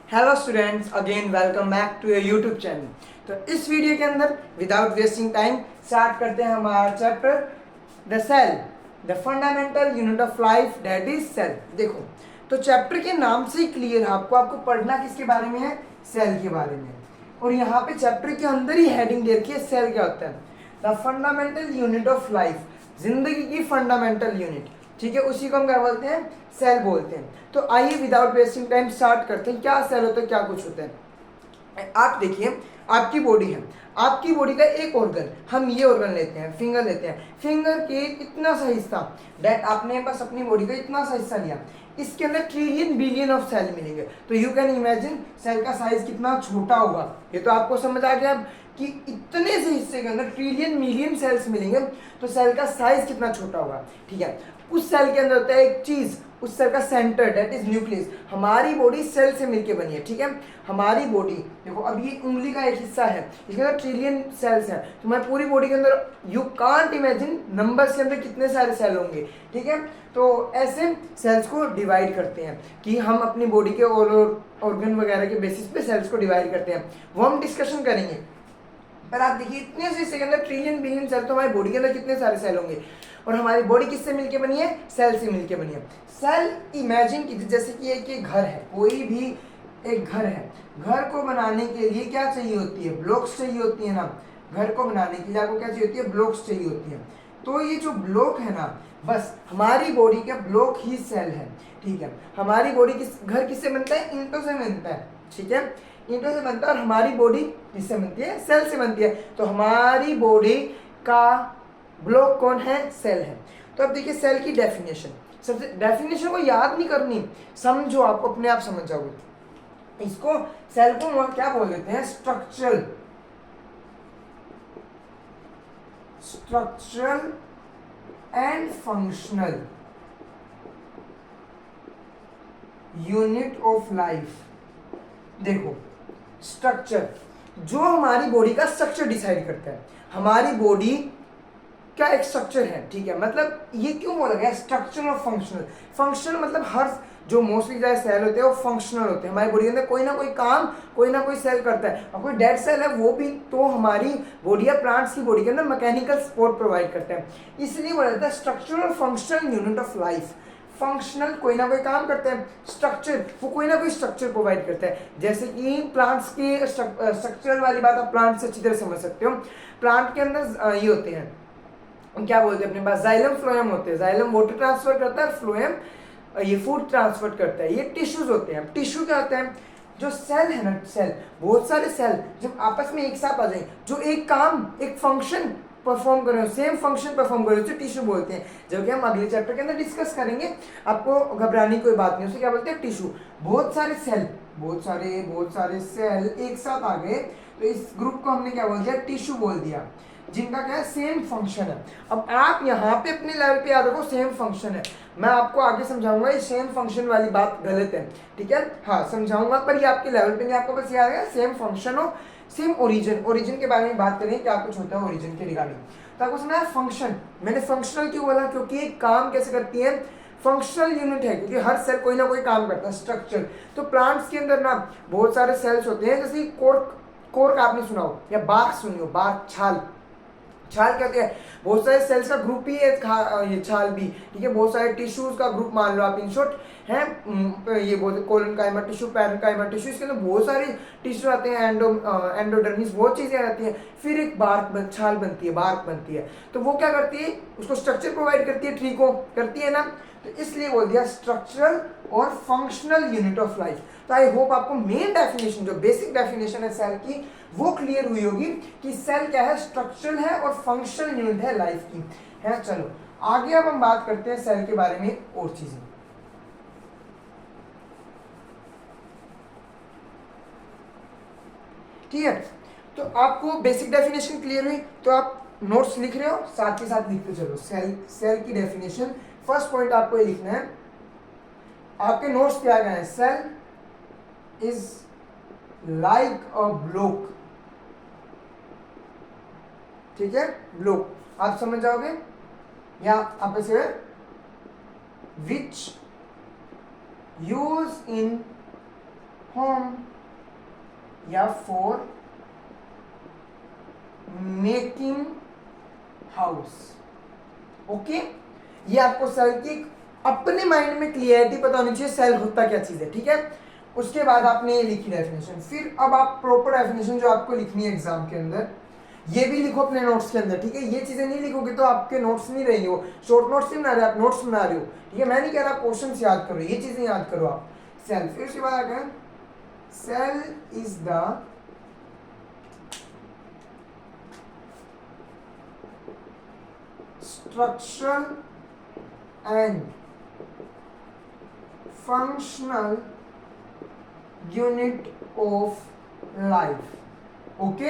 Hello students, again welcome back to your YouTube channel. तो इस video के अंदर विदाउट वेस्टिंग टाइम स्टार्ट करते हैं हमारा chapter the cell, the fundamental unit of life, that is cell. देखो, तो चैप्टर के नाम से ही क्लियर है आपको पढ़ना किसके बारे में है, सेल के बारे में। और यहाँ पे चैप्टर के अंदर ही हेडिंग दे रखी है, सेल क्या होता है, the fundamental unit of life, जिंदगी की फंडामेंटल यूनिट। ठीक है, उसी को हम क्या बोलते हैं, सेल बोलते हैं। तो आइए विदाउट वेस्टिंग टाइम स्टार्ट करते हैं, क्या सेल होता है, क्या कुछ होता है। आप देखिए, आपकी बॉडी है, आपकी बॉडी का एक ऑर्गन, हम ये ऑर्गन लेते हैं, फिंगर लेते हैं, फिंगर के इतना सा हिस्सा, दैट आपने बस अपनी बॉडी का इतना सा हिस्सा लिया, इसके अंदर ट्रिलियन बिलियन ऑफ सेल मिलेंगे। तो यू कैन इमेजिन सेल का साइज कितना छोटा होगा। ये तो आपको समझ आ गया कि इतने से हिस्से के अंदर ट्रिलियन मिलियन सेल्स मिलेंगे, तो सेल का साइज कितना छोटा होगा। ठीक है, उस सेल के अंदर होता है एक चीज, उस सेल का सेंटर, दैट इज न्यूक्लियस। हमारी बॉडी सेल से मिलकर बनी है। ठीक है, हमारी बॉडी देखो, अब ये उंगली का एक हिस्सा है, इसके अंदर ट्रिलियन सेल्स हैं। तो हमारी पूरी बॉडी के अंदर यू कांट इमेजिन नंबर्स के अंदर कितने सारे सेल होंगे। ठीक है, तो ऐसे सेल्स को डिवाइड करते हैं कि हम अपनी बॉडी के ऑर्गन वगैरह के बेसिस पे सेल्स को डिवाइड करते हैं, वो हम डिस्कशन करेंगे। पर आप देखिए, इतने से हिस्से के अंदर ट्रिलियन बिलियन सेल, तो हमारी बॉडी के अंदर कितने सारे सेल होंगे। और हमारी बॉडी किससे मिलके बनी है, सेल से मिलके बनी है। सेल इमेजिन कीजिए जैसे कि एक घर है, कोई भी एक घर है, घर को बनाने के लिए क्या चाहिए होती है, ब्लॉक्स चाहिए होती है ना। घर को बनाने के लिए आपको क्या चाहिए होती है, ब्लॉक्स चाहिए होती है। तो ये जो ब्लॉक है ना, बस हमारी बॉडी का ब्लॉक ही सेल है। ठीक है, हमारी बॉडी घर किससे बनता है, ईंटों से बनता है। ठीक है, ईंटों से बनता है, और हमारी बॉडी किससे बनती है, सेल से बनती है। तो हमारी बॉडी का ब्लॉक कौन है, सेल है। तो अब देखिए सेल की डेफिनेशन, सबसे डेफिनेशन को याद नहीं करनी, समझो, आप अपने आप समझ जाओगे। इसको सेल को क्या बोल देते हैं, structural and functional unit of life. देखो, स्ट्रक्चर जो हमारी बॉडी का स्ट्रक्चर डिसाइड करता है, हमारी बॉडी क्या एक स्ट्रक्चर है। ठीक है, मतलब ये क्यों बोला गया स्ट्रक्चर और फंक्शनल। फंक्शनल मतलब हर जो मोस्टली ज़्यादा सेल होते हैं वो फंक्शनल होते हैं। हमारी बॉडी के अंदर कोई ना कोई काम कोई ना कोई सेल करता है, और कोई डेड सेल है वो भी तो हमारी बॉडी या प्लांट्स की बॉडी के अंदर मैकेनिकल सपोर्ट प्रोवाइड करता है। इसलिए बोला जाता है स्ट्रक्चरल और functional unit of life. Functional कोई ना कोई काम करते हैं, स्ट्रक्चर वो कोई ना कोई स्ट्रक्चर प्रोवाइड करता है। जैसे कि प्लांट्स के स्ट्रक्चरल वाली बात आप प्लांट से अच्छी तरह समझ सकते हो। प्लांट के अंदर ये होते हैं, क्या बोलते हैं अपने पास, जाइलम फ्लोएम होते हैं। जाइलम वाटर ट्रांसफर करता है, फ्लोएम ये फूड ट्रांसफर करता है। ये टिश्यूज होते हैं। टिश्यू क्या होता है, जो सेल है ना, सेल बहुत सारे सेल जब आपस में एक साथ आ जाए, जो एक काम एक फंक्शन परफॉर्म कर रहे हो, सेम फंक्शन परफॉर्म कर रहे हो, तो टिश्यू बोलते हैं। जो कि हम अगले चैप्टर के अंदर डिस्कस करेंगे, आपको घबराने की कोई बात नहीं, उसे क्या बोलते हैं, टिश्यू। बहुत सारे सेल एक साथ आ गए, तो इस ग्रुप को हमने क्या बोल दिया, टिश्यू बोल दिया, जिनका क्या है, सेम फंक्शन है। अब आप यहाँ पे अपने लेवल पे याद रखो, सेम फंक्शन है। मैं आपको आगे समझाऊंगा ये सेम फंक्शन वाली बात गलत है। ठीक है, हाँ समझाऊंगा, पर ये आपके लेवल पे नहीं, आपको बस याद है सेम फंक्शन हो, सेम ओरिजिन के बारे में बात करें, क्या कुछ होता है ओरिजिन के रिगार्डिंग। तो आपको समझा फंक्शन, मैंने फंक्शनल क्यों बोला, क्योंकि काम कैसे करती है, फंक्शनल यूनिट है, क्योंकि हर सेल कोई ना कोई काम करता है, स्ट्रक्चर। तो प्लांट्स के अंदर ना बहुत सारे सेल्स होते हैं, जैसे कोर्क आपने सुना हो, या बार्क सुनी हो, बार्क, छाल कहते हैं, बहुत सारे सेल्स का ग्रुप ही है ये छाल भी। ठीक है, बहुत सारे टिश्यूज का ग्रुप मान लो आप, इन शॉर्ट है। ये बोलते कोलन काइमा टिश्यू, पैरेन्काइमा टिश्यू, इसके अंदर बहुत सारे टिश्यू आते हैं, एंडोडर्मिस, बहुत चीजें आती हैं। फिर एक छाल बनती है, बार्क बनती है। तो वो क्या करती है, उसको स्ट्रक्चर प्रोवाइड करती है, ट्री को करती है ना। तो इसलिए बोल दिया स्ट्रक्चरल और फंक्शनल यूनिट ऑफ लाइफ। तो आई होप आपको मेन डेफिनेशन, जो बेसिक डेफिनेशन है सेल की, वो क्लियर हुई होगी कि सेल क्या है, स्ट्रक्चरल है और फंक्शनल यूनिट है लाइफ की, है। चलो आगे अब हम बात करते हैं सेल के बारे में और चीजें। ठीक है, तो आपको बेसिक डेफिनेशन क्लियर हुई, तो आप नोट्स लिख रहे हो, साथ के साथ लिखते चलो। सेल की डेफिनेशन, फर्स्ट पॉइंट आपको ये लिखना है, आपके नोट्स क्या गए हैं, cell is like a block. ठीक है, ब्लॉक आप समझ जाओगे, या आप ऐसे विच यूज इन होम या फॉर मेकिंग हाउस। ओके, ये आपको सेल की अपने माइंड में क्लियरिटी पता होनी चाहिए सेल होता क्या चीज है, ठीक है। उसके बाद आपने ये लिखी डेफिनेशन, फिर अब आप प्रॉपर डेफिनेशन जो आपको लिखनी है एग्जाम के अंदर ये भी लिखो अपने नोट्स के अंदर, ठीक है। ये चीजें नहीं लिखोगे तो आपके नोट्स नहीं रहेंगे, वो शॉर्ट नोट्स नहीं बना रहे, आप नोट्स बना रहे हो, ठीक है। मैं नहीं कह रहा क्वेश्चन याद करो, ये चीजें याद करो आप। सेल, फिर उसके बाद आगे cell is the structural and functional unit of life। Okay,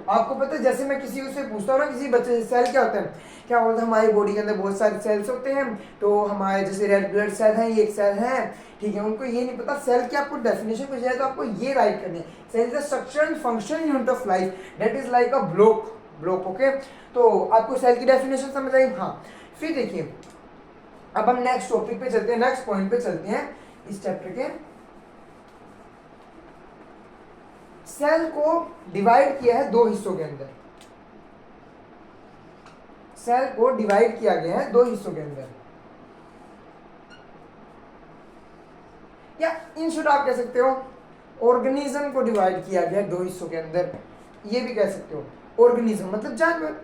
आपको पता है जैसे मैं किसी से पूछता हूँ ना, किसी बच्चे से सेल क्या होता है, क्या बोलते हैं हमारी बॉडी के अंदर बहुत सारे सेल्स होते हैं, तो हमारे जैसे रेड ब्लड सेल है, ये एक सेल है, ठीक है। उनको ये नहीं पता सेल की आपको डेफिनेशन पूछा जाए तो आपको ये राइट करनी है, cell is the structure and function unit of life that is like a block. Okay, तो आपको सेल की डेफिनेशन समझ आई। हाँ, फिर देखिए अब हम नेक्स्ट टॉपिक पे चलते हैं, नेक्स्ट पॉइंट पे चलते हैं इस चैप्टर के। सेल को डिवाइड किया है दो हिस्सों के अंदर, सेल को डिवाइड किया गया है दो हिस्सों के अंदर, या इन शॉर्ट आप कह सकते हो ऑर्गेनिज्म को डिवाइड किया गया है दो हिस्सों के अंदर, ये भी कह सकते हो। ऑर्गेनिज्म मतलब जानवर,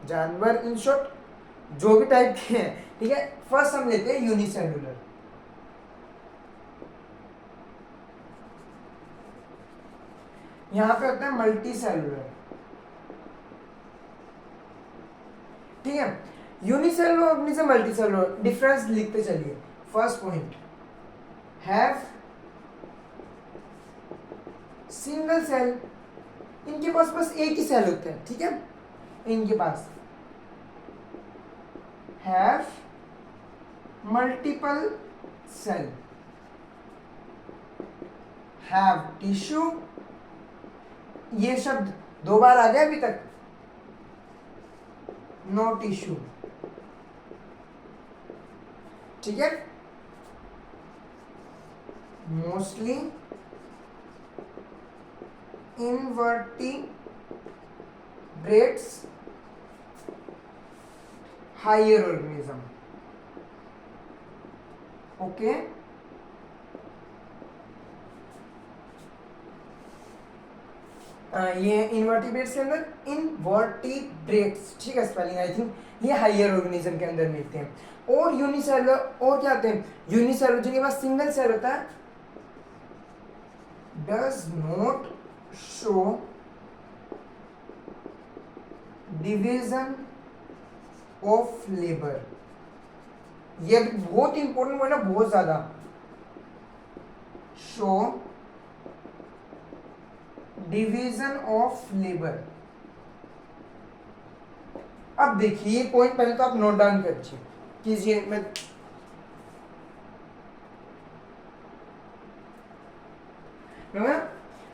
जानवर इन शॉर्ट जो भी टाइप के हैं, ठीक है। फर्स्ट हम लेते हैं यूनिसेल्युलर। यहां पे होता है मल्टी सेलुलर, ठीक है। Unicellular organism, multicellular, difference लिखते चलिए। First point, have single cell, इनके पास बस एक ही सेल होता है, ठीक है। इनके पास have multiple cell, have tissue, ये शब्द दो बार आ गया अभी तक, नो टिश्यू, ठीक है। Mostly invertebrates, higher organism, okay. ये इनवर्टिब्रेट्स के अंदर इनवर्टिब्रेट्स, ठीक है, स्पेलिंग आई थिंक ये हायर ऑर्गेनिज्म के अंदर मिलते हैं। और यूनिसेलुलर, और क्या होते हैं यूनिसेलुलर, जिनके पास सिंगल सेल होता है, does not show division of labour. ये बहुत इंपॉर्टेंट वर्ड है, बहुत ज्यादा। Show division of labour. अब देखिए ये पॉइंट पहले तो आप नोट डाउन कीजिए। मैं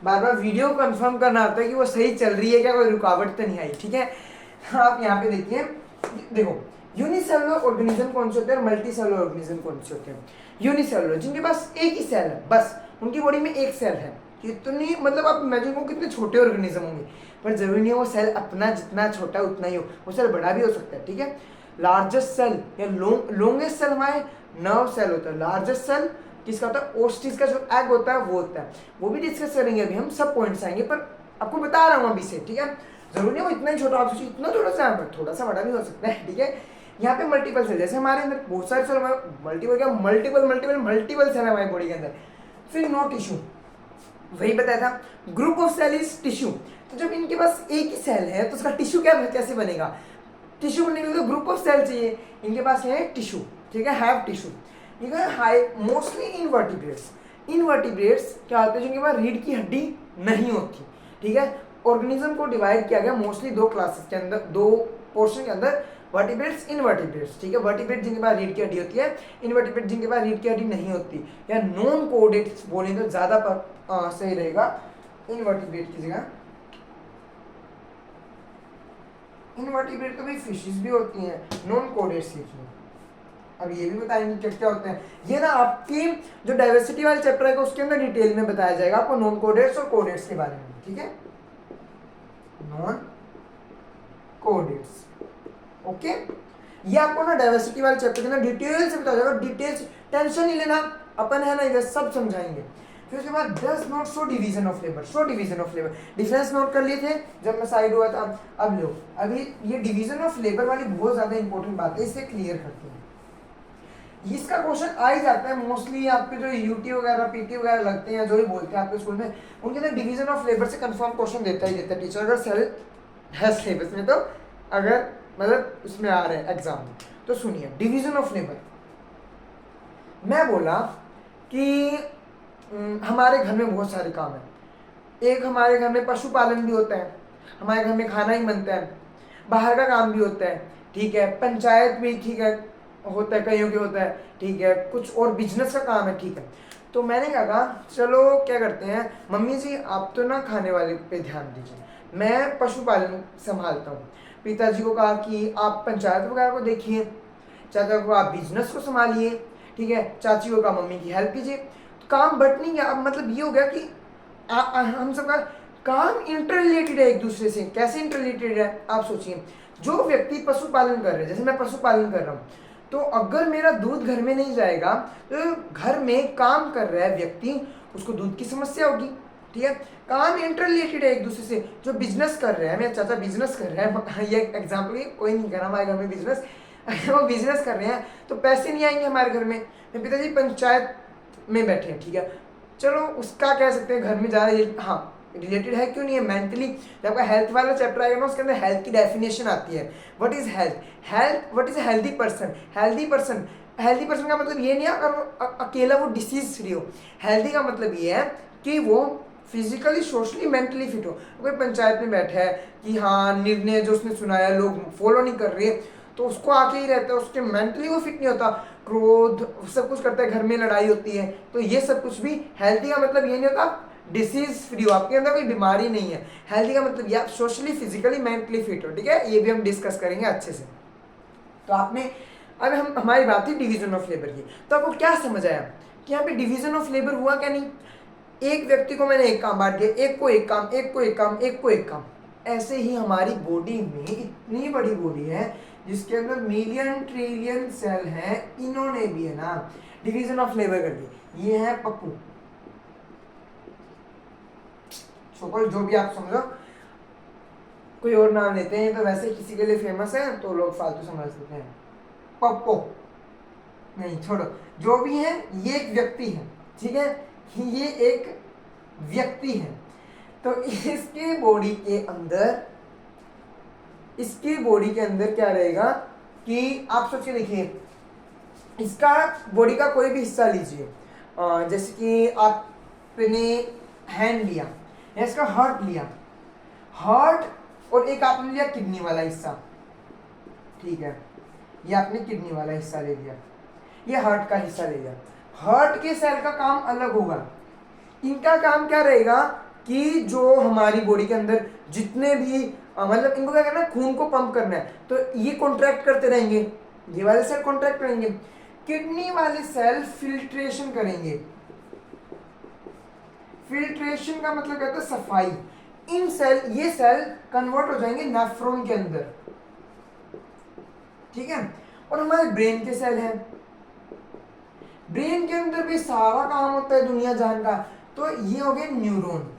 बार बार वीडियो कंफर्म करना होता है कि वो सही चल रही है क्या, कोई रुकावट तो नहीं आई, ठीक है। आप यहाँ पे देखिए, देखो यूनिसेलुलर ऑर्गेनिज्म कौन से होते हैं और मल्टी सेलुलर ऑर्गेनिज्म कौन से होते हैं। यूनिसेलुलर जिनके पास एक ही सेल है, बस उनकी बॉडी में एक सेल है। कितनी मतलब आप इमेजिन करो कितने छोटे ऑर्गेनिज्म होंगे, पर जरूरी नहीं है वो सेल अपना जितना छोटा है उतना ही हो, वो सेल बड़ा भी हो सकता है, ठीक है। लार्जेस्ट सेल या लॉन्गेस्ट सेल हमारे नर्व सेल होता है। लार्जेस्ट सेल किसका होता है, ओस्टिस का जो एग होता है वो होता है, वो भी डिस्कस करेंगे अभी हम, सब पॉइंट्स आएंगे, पर आपको बता रहा हूँ अभी से, ठीक है। जरूरी नहीं वो इतना ही छोटा, आप सोचिए इतना छोटा सा, पर थोड़ा सा बड़ा भी हो सकता है, ठीक है। यहाँ पे मल्टीपल सेल, जैसे हमारे अंदर बहुत सारे सेल, मल्टीपल क्या, मल्टीपल सेल है हमारी बॉडी के अंदर। फिर नो टिश्यू, वही बताया था, group of cell is tissue. तो जब इनके पास एक ही सेल है तो उसका टिश्यू क्या कैसे बनेगा, टिश्यू बनने के लिए तो ग्रुप ऑफ सेल चाहिए, इनके पास है टिश्यू, ठीक है, हैव टिश्यू। ठीक है, हाई मोस्टली इनवर्टिब्रेट्स, इनवर्टिब्रेट्स क्या होते हैं जिनके पास रीढ़ की हड्डी नहीं होती, ठीक है। ऑर्गेनिज्म को डिवाइड किया गया मोस्टली दो क्लासेस के अंदर, दो पोर्शन के अंदर, वर्टिब्रेट्स, इनवर्टिब्रेट्स, ठीक है। वर्टिब्रेट जिनके पास रीढ़ की हड्डी होती है, इनवर्टिब्रेट जिनके पास रीढ़ की हड्डी नहीं होती, या नॉन कोऑर्डिनेट्स बोलें तो ज्यादा सही रहेगा, इनवर्टिब्रेट की जगह। इनवर्टिब्रेट तो भाई फिशेस भी होती हैं, नॉन कोऑर्डिनेट्स लिखिए, अब ये भी बताएंगे क्या क्या होते हैं। ये ना आपकी जो डाइवर्सिटी वाले चैप्टर है उसके अंदर डिटेल में बताया जाएगा आपको नॉन कोडेट्स और कोडेट्स के बारे में, ठीक है, नॉन कोडेट्स, ओके। ये आपको ना डाइवर्सिटी वाले चैप्टर के अंदर डिटेल से बताया जाएगा, डिटेल्स, टेंशन नहीं लेना, अपन है ना इधर सब समझाएंगे। फिर उसके बाद does not show division of labour, show division of labour, difference note कर लिए थे जब मैं साइड हुआ था। अब लो, अभी ये डिवीजन ऑफ लेबर वाली बहुत ज्यादा इंपॉर्टेंट बात है, इसे क्लियर करते हैं। इसका क्वेश्चन आ ही जाता है मोस्टली, आपके जो यूटी वगैरह पीटी वगैरह लगते हैं, जो भी बोलते हैं आपके स्कूल में, उनके अंदर डिवीजन ऑफ लेबर से कंफर्म क्वेश्चन देता ही देता है टीचर, अगर सेल है सिलेबस में, तो अगर मतलब उसमें आ रहे हैं एग्जाम में। तो सुनिए, डिवीजन ऑफ लेबर, मैं बोला कि हमारे घर में बहुत सारे काम है। एक हमारे घर में पशुपालन भी होता है, हमारे घर में खाना ही बनता है, बाहर का काम भी होता है, ठीक है, पंचायत भी, ठीक है, होता है, कईयों के होता है, ठीक है, कुछ और बिजनेस का काम है, ठीक है। तो मैंने कहा चलो क्या करते हैं मम्मी जी, आप तो ना खाने वाले पे ध्यान दीजिए, मैं पशुपालन संभालता हूँ। पिताजी को कहा कि आप पंचायत वगैरह को देखिए, चाचा को आप बिजनेस को संभालिए, ठीक है, चाची को कहा मम्मी की हेल्प कीजिए। तो काम बट नहीं गया। अब मतलब ये हो गया कि हम सबका काम इंटर रिलेटेड है एक दूसरे से। कैसे इंटर रिलेटेड है आप सोचिए, जो व्यक्ति पशुपालन कर रहे हैं, जैसे मैं पशुपालन कर रहा हूँ, तो अगर मेरा दूध घर में नहीं जाएगा तो घर में काम कर रहा है व्यक्ति, उसको दूध की समस्या होगी, ठीक है। काम इंटर रिलेटेड है एक दूसरे से। जो बिजनेस कर रहे हैं, मेरे चाचा बिजनेस कर रहे हैं, ये एग्जाम्पल है, कोई नहीं कर रहा हमारे घर में बिजनेस, वो बिजनेस कर रहे हैं तो पैसे नहीं आएंगे हमारे घर में। मेरे पिताजी पंचायत में बैठे हैं, ठीक है, चलो उसका कह सकते हैं घर में जा रहा है, हाँ रिलेटेड है, क्यों नहीं है, मेंटली। जब आपका हेल्थ वाला चैप्टर आएगा ना, उसके अंदर हेल्थ की डेफिनेशन आती है, what is health, health what is healthy person. Healthy person, healthy person का मतलब ये नहीं है अगर अकेला वो डिसीज फ्री हो। हेल्दी का मतलब ये है कि वो फिजिकली सोशली मेंटली फिट हो। अगर पंचायत में बैठा है कि हाँ निर्णय जो उसने सुनाया लोग फॉलो नहीं कर रहे, तो उसको आके ही रहता है, उसके मेंटली वो फिट नहीं होता, क्रोध सब कुछ करता है, घर में लड़ाई होती है। तो ये सब कुछ भी हेल्दी का मतलब ये नहीं होता डिसीज फ्री हो, आपके अंदर कोई बीमारी नहीं है। हेल्दी का मतलब ये आप सोशली फिजिकली मेंटली फिट हो, ठीक है, ये भी हम डिस्कस करेंगे अच्छे से। तो आपने अब हम हमारी बात थी डिवीजन ऑफ लेबर की, तो आपको क्या समझ आया कि यहाँ पे डिवीजन ऑफ लेबर हुआ क्या नहीं। एक व्यक्ति को मैंने एक काम बांट दिया, एक को एक काम, एक को एक काम, एक को एक काम। ऐसे ही हमारी बॉडी में इतनी बड़ी बॉडी है जिसके अंदर मिलियन ट्रिलियन सेल है, इन्होंने भी है ना डिवीजन ऑफ लेबर कर दी। ये है पप्पू, सपोज जो भी आप समझो, कोई और नाम लेते हैं तो वैसे किसी के लिए फेमस है तो लोग फालतू समझ लेते हैं, पप्पो नहीं, छोड़ो, जो भी है ये एक व्यक्ति है, ठीक है, ये एक व्यक्ति है। तो इसके बॉडी के अंदर, इसकी बॉडी के अंदर क्या रहेगा कि आप सोच के देखिए, इसका बॉडी का कोई भी हिस्सा लीजिए, जैसे कि आपने हैंड लिया या इसका हार्ट लिया, हार्ट, और एक आपने लिया किडनी वाला हिस्सा, ठीक है, ये आपने किडनी वाला हिस्सा ले लिया, ये हार्ट का हिस्सा ले लिया। हार्ट के सेल का काम अलग होगा, इनका काम क्या रहेगा कि जो हमारी बॉडी के अंदर जितने भी मतलब इनको क्या करना है, खून को पंप करना है, तो ये कॉन्ट्रैक्ट करते रहेंगे, ये वाले सेल कॉन्ट्रैक्ट करेंगे, किडनी वाले सेल फिल्ट्रेशन करेंगे। फिल्ट्रेशन का मतलब क्या होता है, सफाई। इन सेल, ये सेल कन्वर्ट हो जाएंगे नेफ्रॉन के अंदर, ठीक है। और हमारे ब्रेन के सेल हैं, ब्रेन के अंदर भी सारा काम होता है दुनिया जान का, तो ये हो गए न्यूरॉन।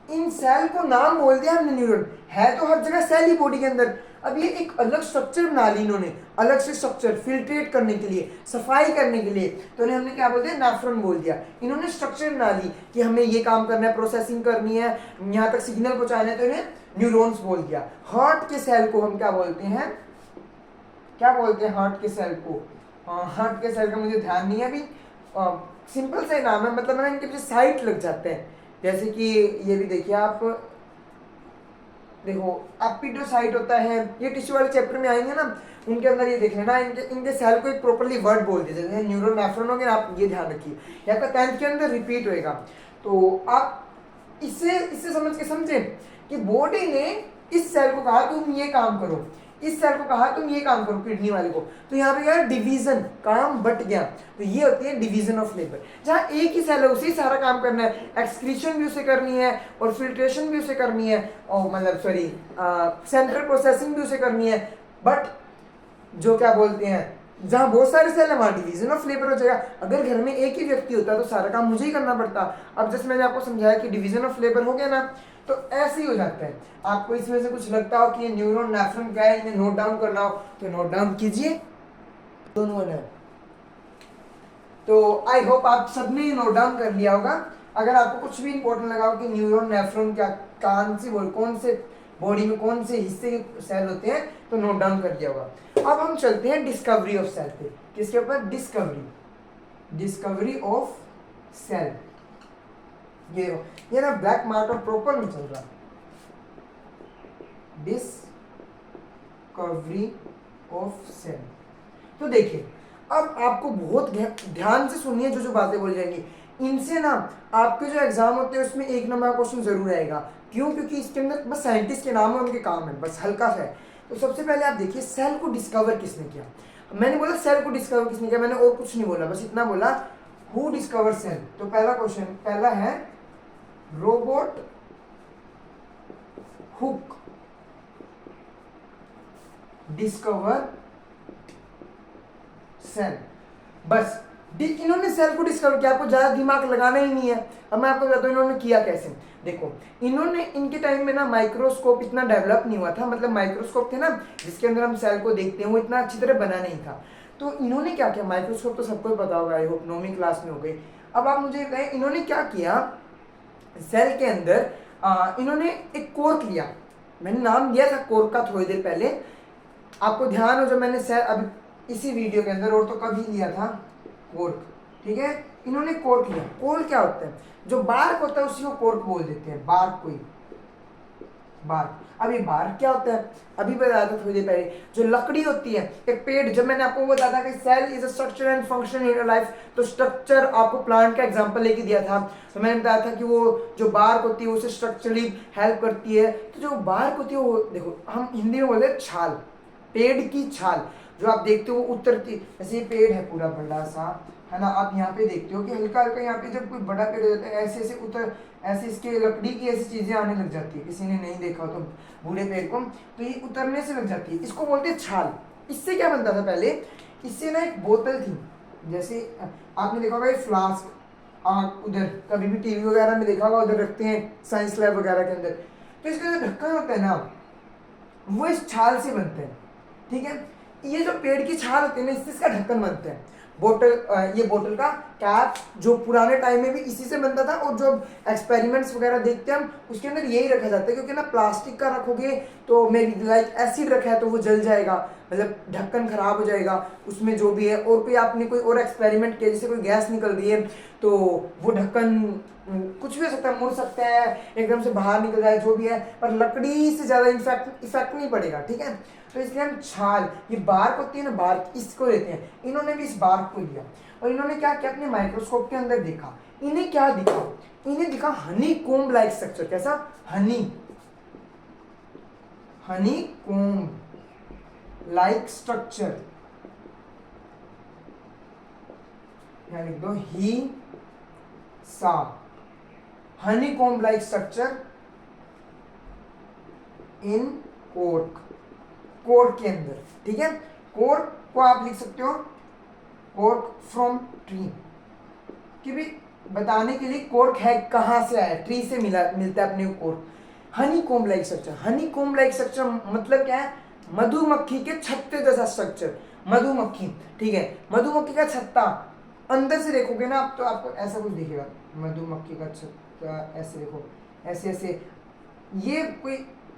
इन सेल को नाम बोल दिया हमने न्यूरॉन, है तो हर जगह सेल ही बॉडी के अंदर। अब ये एक अलग स्ट्रक्चर बना ली इन्होंने, अलग से स्ट्रक्चर, फिल्ट्रेट करने के लिए, सफाई करने के लिए, तो इन्हें हमने क्या बोल दिया, नेफ्रॉन बोल दिया। इन्होंने स्ट्रक्चर बना ली कि हमें ये काम करना है, प्रोसेसिंग करनी है, यहाँ तक सिग्नल पहुंचाना है, तो इन्हें न्यूरॉन्स बोल दिया। हार्ट के सेल को हम क्या बोलते हैं, क्या बोलते हैं हार्ट के सेल को, हार्ट के सेल का मुझे ध्यान नहीं है अभी, सिंपल से नाम है, मतलब इनके पीछे साइट लग जाते हैं। जैसे कि ये भी देखिए आप, देखो एपिडोसाइट होता है, ये टिश्यू वाले चैप्टर में आएंगे ना, उनके अंदर ये देख लेना, इनके सेल को एक प्रॉपर्ली वर्ड बोल दीजिए, जैसे न्यूरॉन नेफ्रॉन हो गया, आप ये ध्यान रखिए, या आपका 10th के अंदर रिपीट होएगा। तो आप इससे समझ के समझे कि बॉडी ने इस सेल को कहा तुम ये काम करो, इस सेल को कहा तुम ये काम करो किडनी वाले को, तो यहाँ पे क्या है डिवीजन, काम बट गया, तो ये होती है डिवीजन ऑफ लेबर। जहाँ एक ही सेल है उसे ही सारा काम करना है, एक्सक्रीशन भी उसे करनी है और फिल्ट्रेशन भी उसे करनी है, और मतलब सॉरी सेंट्रल प्रोसेसिंग भी उसे करनी है, बट जो क्या बोलते हैं जहाँ बहुत सारे सेल है वहाँ डिवीजन ऑफ लेबर हो जाएगा। अगर घर में एक ही व्यक्ति होता तो सारा काम मुझे ही करना पड़ता। अब जैसे मैंने आपको समझाया कि डिवीजन ऑफ लेबर हो गया ना, तो ऐसे ही हो जाता है। आपको इसमें से कुछ लगता हो कि ये न्यूरॉन नेफ्रॉन क्या है, इन्हें नोट डाउन करना हो तो नोट डाउन कीजिए, दोनों है। तो आई होप आप सबने नोट डाउन कर लिया होगा। अगर आपको कुछ भी इंपॉर्टेंट लगा हो कि न्यूरॉन नेफ्रॉन क्या, कौन से बॉडी में कौन से हिस्से के सेल होते हैं, तो नोट डाउन कर दिया होगा। अब हम चलते हैं डिस्कवरी ऑफ सेल पे। किसके ऊपर? Discovery of cell. ये ना ब्लैक मार्कर प्रॉपर में चल रहा। Discovery of cell. तो देखिए अब आपको बहुत ध्यान से सुनिए जो बातें बोली जाएंगी, इनसे ना आपके जो एग्जाम होते हैं उसमें 1 नंबर क्वेश्चन जरूर आएगा। क्यों? क्योंकि इसके अंदर बस साइंटिस्ट के नाम है, उनके काम है, बस हल्का सा है। तो सबसे पहले आप देखिए सेल को डिस्कवर किसने किया। मैंने बोला सेल को डिस्कवर किसने किया, मैंने और कुछ नहीं बोला, बस इतना बोला हु डिस्कवर सेल। तो पहला क्वेश्चन पहला है रोबर्ट हुक डिस्कवर सेल। बस इन्होंने सेल को डिस्कवर किया, आपको ज्यादा दिमाग लगाना ही नहीं है। अब मैं आपको बताता हूँ इन्होंने किया कैसे। देखो इन्होंने, इनके टाइम में ना माइक्रोस्कोप इतना डेवलप नहीं हुआ था, मतलब माइक्रोस्कोप थे ना जिसके अंदर हम सेल को देखते हैं, वो इतना अच्छी तरह बना नहीं था। तो इन्होंने क्या किया, माइक्रोस्कोप तो सबको पता होगा, आई होप 9वीं क्लास में हो गई। अब आप मुझे बताएं इन्होंने क्या किया, सेल के अंदर इन्होंने एक कोर्क लिया, मैंने नाम दिया था कोर्क का थोड़ी देर पहले, आपको ध्यान हो, जब मैंने सेल अभी इसी वीडियो के अंदर, और तो कभी लिया था कोर्क, ठीक है। इन्होंने कोर्क लिया। कोर्क क्या होता है? जो बार्क होता है उसी को कोर्क बोल देते हैं, बार्क कोई बार्क। अब ये बार्क क्या होता है अभी बताया था थोड़ी देर पहले, जो लकड़ी होती है एक पेड़, जब मैंने आपको बताया था कि cell is a structure and function in life, तो स्ट्रक्चर आपको प्लांट का एग्जांपल लेके दिया था। तो मैंने बताया था कि वो जो बार्क होती है उसे स्ट्रक्चरली हेल्प करती है। तो जो बार्क होती है वो देखो हम हिंदी में बोलते हैं छाल, पेड़ की छाल जो आप देखते हो वो उतरती, जैसे ये पेड़ है पूरा बड़ा सा, है ना, आप यहाँ पे देखते हो कि हल्का हल्का यहाँ पे जब कोई बड़ा पेड़ हो जाता है ऐसे ऐसे ऐसे इसके लकड़ी की ऐसी चीजें आने लग जाती है। किसी ने नहीं देखा तो बूढ़े पेड़ को, तो ये उतरने से लग जाती है, इसको बोलते हैं छाल। इससे क्या बनता था पहले, इससे ना एक बोतल थी, जैसे आपने देखा होगा ये फ्लास्क, आप उधर कभी भी टीवी वगैरह में देखा होगा, उधर रखते हैं साइंस लैब वगैरह के अंदर, तो इसका जो ढक्कन होता है ना वो इस छाल से बनते हैं, ठीक है। ये जो पेड़ की छाल होती है ना इससे इसका ढक्कन बनते हैं। बोतल, ये बोतल का कैप जो पुराने टाइम में भी इसी से बनता था, और जो एक्सपेरिमेंट्स वगैरह देखते हैं हम उसके अंदर यही रखा जाता है, क्योंकि ना प्लास्टिक का रखोगे तो मेरी लाइक एसिड रखा है तो वो जल जाएगा, मतलब ढक्कन खराब हो जाएगा उसमें जो भी है। और कोई आपने कोई और एक्सपेरिमेंट किया जैसे कोई गैस निकल रही है तो वो ढक्कन कुछ भी हो सकता है, मुड़ सकता है, एकदम से बाहर निकल जाए, जो भी है, पर लकड़ी से ज़्यादा इफेक्ट नहीं पड़ेगा, ठीक है। तो इसलिए हम छाल, ये बार्क होती है ना, बार्क, इसको लेते हैं। इन्होंने भी इस बार्क को लिया और इन्होंने क्या किया, अपने माइक्रोस्कोप के अंदर देखा। इन्हें क्या दिखा, इन्हें दिखा हनी कोम्ब लाइक स्ट्रक्चर। कैसा? हनी कोम्ब लाइक स्ट्रक्चर, यहाँ लिख दो ही सा, Honey comb like structure in cork, cork के अंदर, ठीक है। कोर्क को आप लिख सकते हो कोर्क फ्रॉम ट्री, कि भी बताने के लिए कोर्क है कहाँ से आया, ट्री से मिलता है अपने को cork. Honey comb like structure, Honey comb like structure मतलब क्या है? मधुमक्खी के छत्ते जैसा स्ट्रक्चर, मधुमक्खी, ठीक है, मधुमक्खी का छत्ता। अंदर से देखोगे ना आप तो आपको ऐसा कुछ दिखेगा, मधुमक्खी का छत्ता, ऐसे देखो, ऐसे ऐसे, ये कोई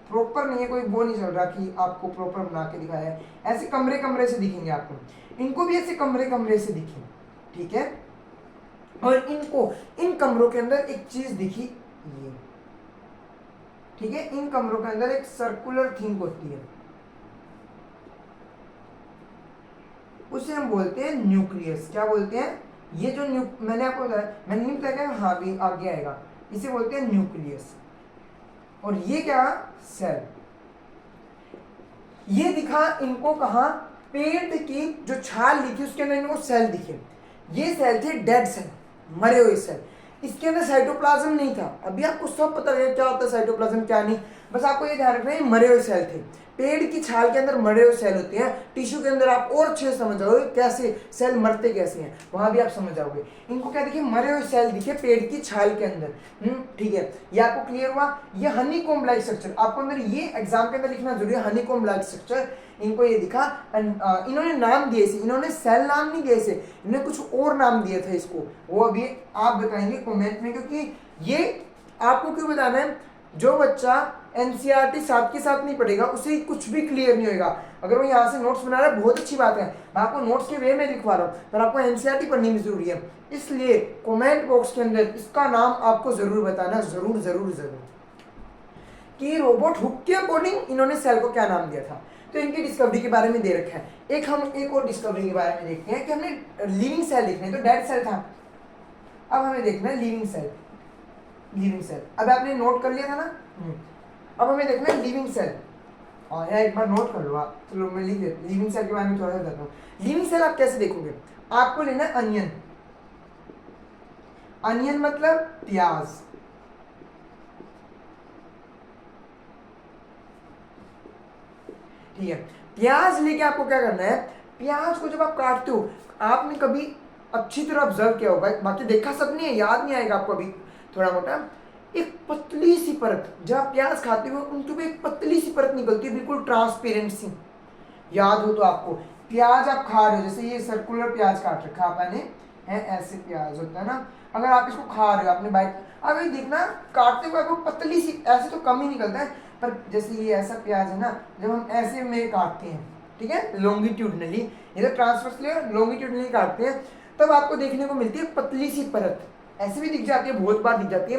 प्रॉपर नहीं है, कोई वो नहीं चल रहा कि आपको प्रॉपर बना के दिखाया है, ऐसे कमरे कमरे से दिखेंगे आपको, इनको भी ऐसे कमरे कमरे से दिखे, ठीक है। और इनको, इन कमरों के अंदर एक चीज दिखी ये, ठीक है, इन कमरों के अंदर एक सर्कुलर थिंग होती है, उसे हम बोलते हैं न्यूक्लियस। क्या बोलते हैं? ये जो मैंने आपको बताया, मैंने नहीं बताया, हाँ भी आगे आएगा, इसे बोलते हैं न्यूक्लियस। और ये क्या? सेल। ये दिखा इनको कहा, पेट की जो छाल दिखी उसके अंदर इनको सेल दिखे। ये सेल थे डेड सेल, मरे हुए सेल। इसके अंदर साइटोप्लाज्म नहीं था। अभी आपको सब पता है क्या होता है साइटोप्लाज्म क्या नहीं, बस आपको ये ध्यान रखना है मरे हुए सेल थे। पेड़ की छाल के अंदर मरे हुए सेल होते हैं, टिश्यू के अंदर आप और अच्छे से समझ जाओगे कैसे सेल मरते कैसे हैं, वहां भी आप समझ जाओगे। इनको क्या दिखे, मरे हुए सेल दिखे पेड़ की छाल के अंदर। ठीक है, ये आपको क्लियर हुआ। ये हनीकॉम्ब लाइक स्ट्रक्चर आपको अंदर ये एग्जाम के अंदर लिखना जरूरी है, हनीकॉम्ब लाइक स्ट्रक्चर। इनको ये दिखा, इन्होंने नाम दिए इसे, इन्होंने सेल नाम नहीं दिए इसे, इन्होंने कुछ और नाम दिया था इसको, वो अभी आप बताएंगे कमेंट में। क्योंकि ये आपको क्यों बताना है, जो बच्चा एनसीईआरटी साथ के साथ नहीं पढ़ेगा उसे कुछ भी क्लियर नहीं होगा। अगर वो यहाँ से नोट्स बना रहा है बहुत अच्छी बात है, मैं आपको नोट्स के वे में लिखवा रहा हूँ, पर आपको एनसीईआरटी पढ़नी भी जरूरी है। इसलिए कमेंट बॉक्स के अंदर इसका नाम आपको जरूर बताना, जरूर जरूर जरूर, कि रोबोट हुक के अकॉर्डिंग इन्होंने सेल को क्या नाम दिया था। तो इनकी डिस्कवरी के बारे में दे रखा है। एक और डिस्कवरी के बारे में देखते हैं कि हमने लिविंग सेल देखने, तो डेड सेल था, अब हमें देखना है लिविंग सेल। लिविंग सेल अब आपने नोट कर लिया था ना, अब हमें देखना है लिविंग सेल। और यार एक बार नोट कर लो आप, चलो मैं लिख देता हूँ लिविंग सेल के बारे में थोड़ा सा बताता हूँ। लिविंग सेल आप कैसे देखोगे, आपको लेना है अनियन। अनियन मतलब प्याज, ठीक है। प्याज लेके आपको क्या करना है, प्याज को जब आप काटते हो, आपने कभी अच्छी तरह ऑब्जर्व किया होगा, बाकी देखा सब नहीं है, याद नहीं आएगा आपको अभी थोड़ा मोटा, एक पतली सी परत, जब आप प्याज खाते हो उनके ऊपर एक पतली सी परत निकलती है, बिल्कुल ट्रांसपेरेंट सी। याद हो तो आपको, प्याज आप खा रहे हो, जैसे ये सर्कुलर प्याज काट रखा आपने है, ऐसे प्याज होता है ना, अगर आप इसको खा रहे हो आपने बाइट, अब ये देखना काटते हुए आपको पतली सी, ऐसे तो कम ही निकलता है, पर जैसे ये ऐसा प्याज है ना, जब हम ऐसे में काटते हैं, ठीक है, लॉन्गिट्यूडनली, ये तो ट्रांसवर्सली लॉन्गिट्यूडनली काटते हैं, तब आपको देखने को मिलती है पतली सी परत। ऐसे भी दिख जाती है, बहुत बार दिख जाती है,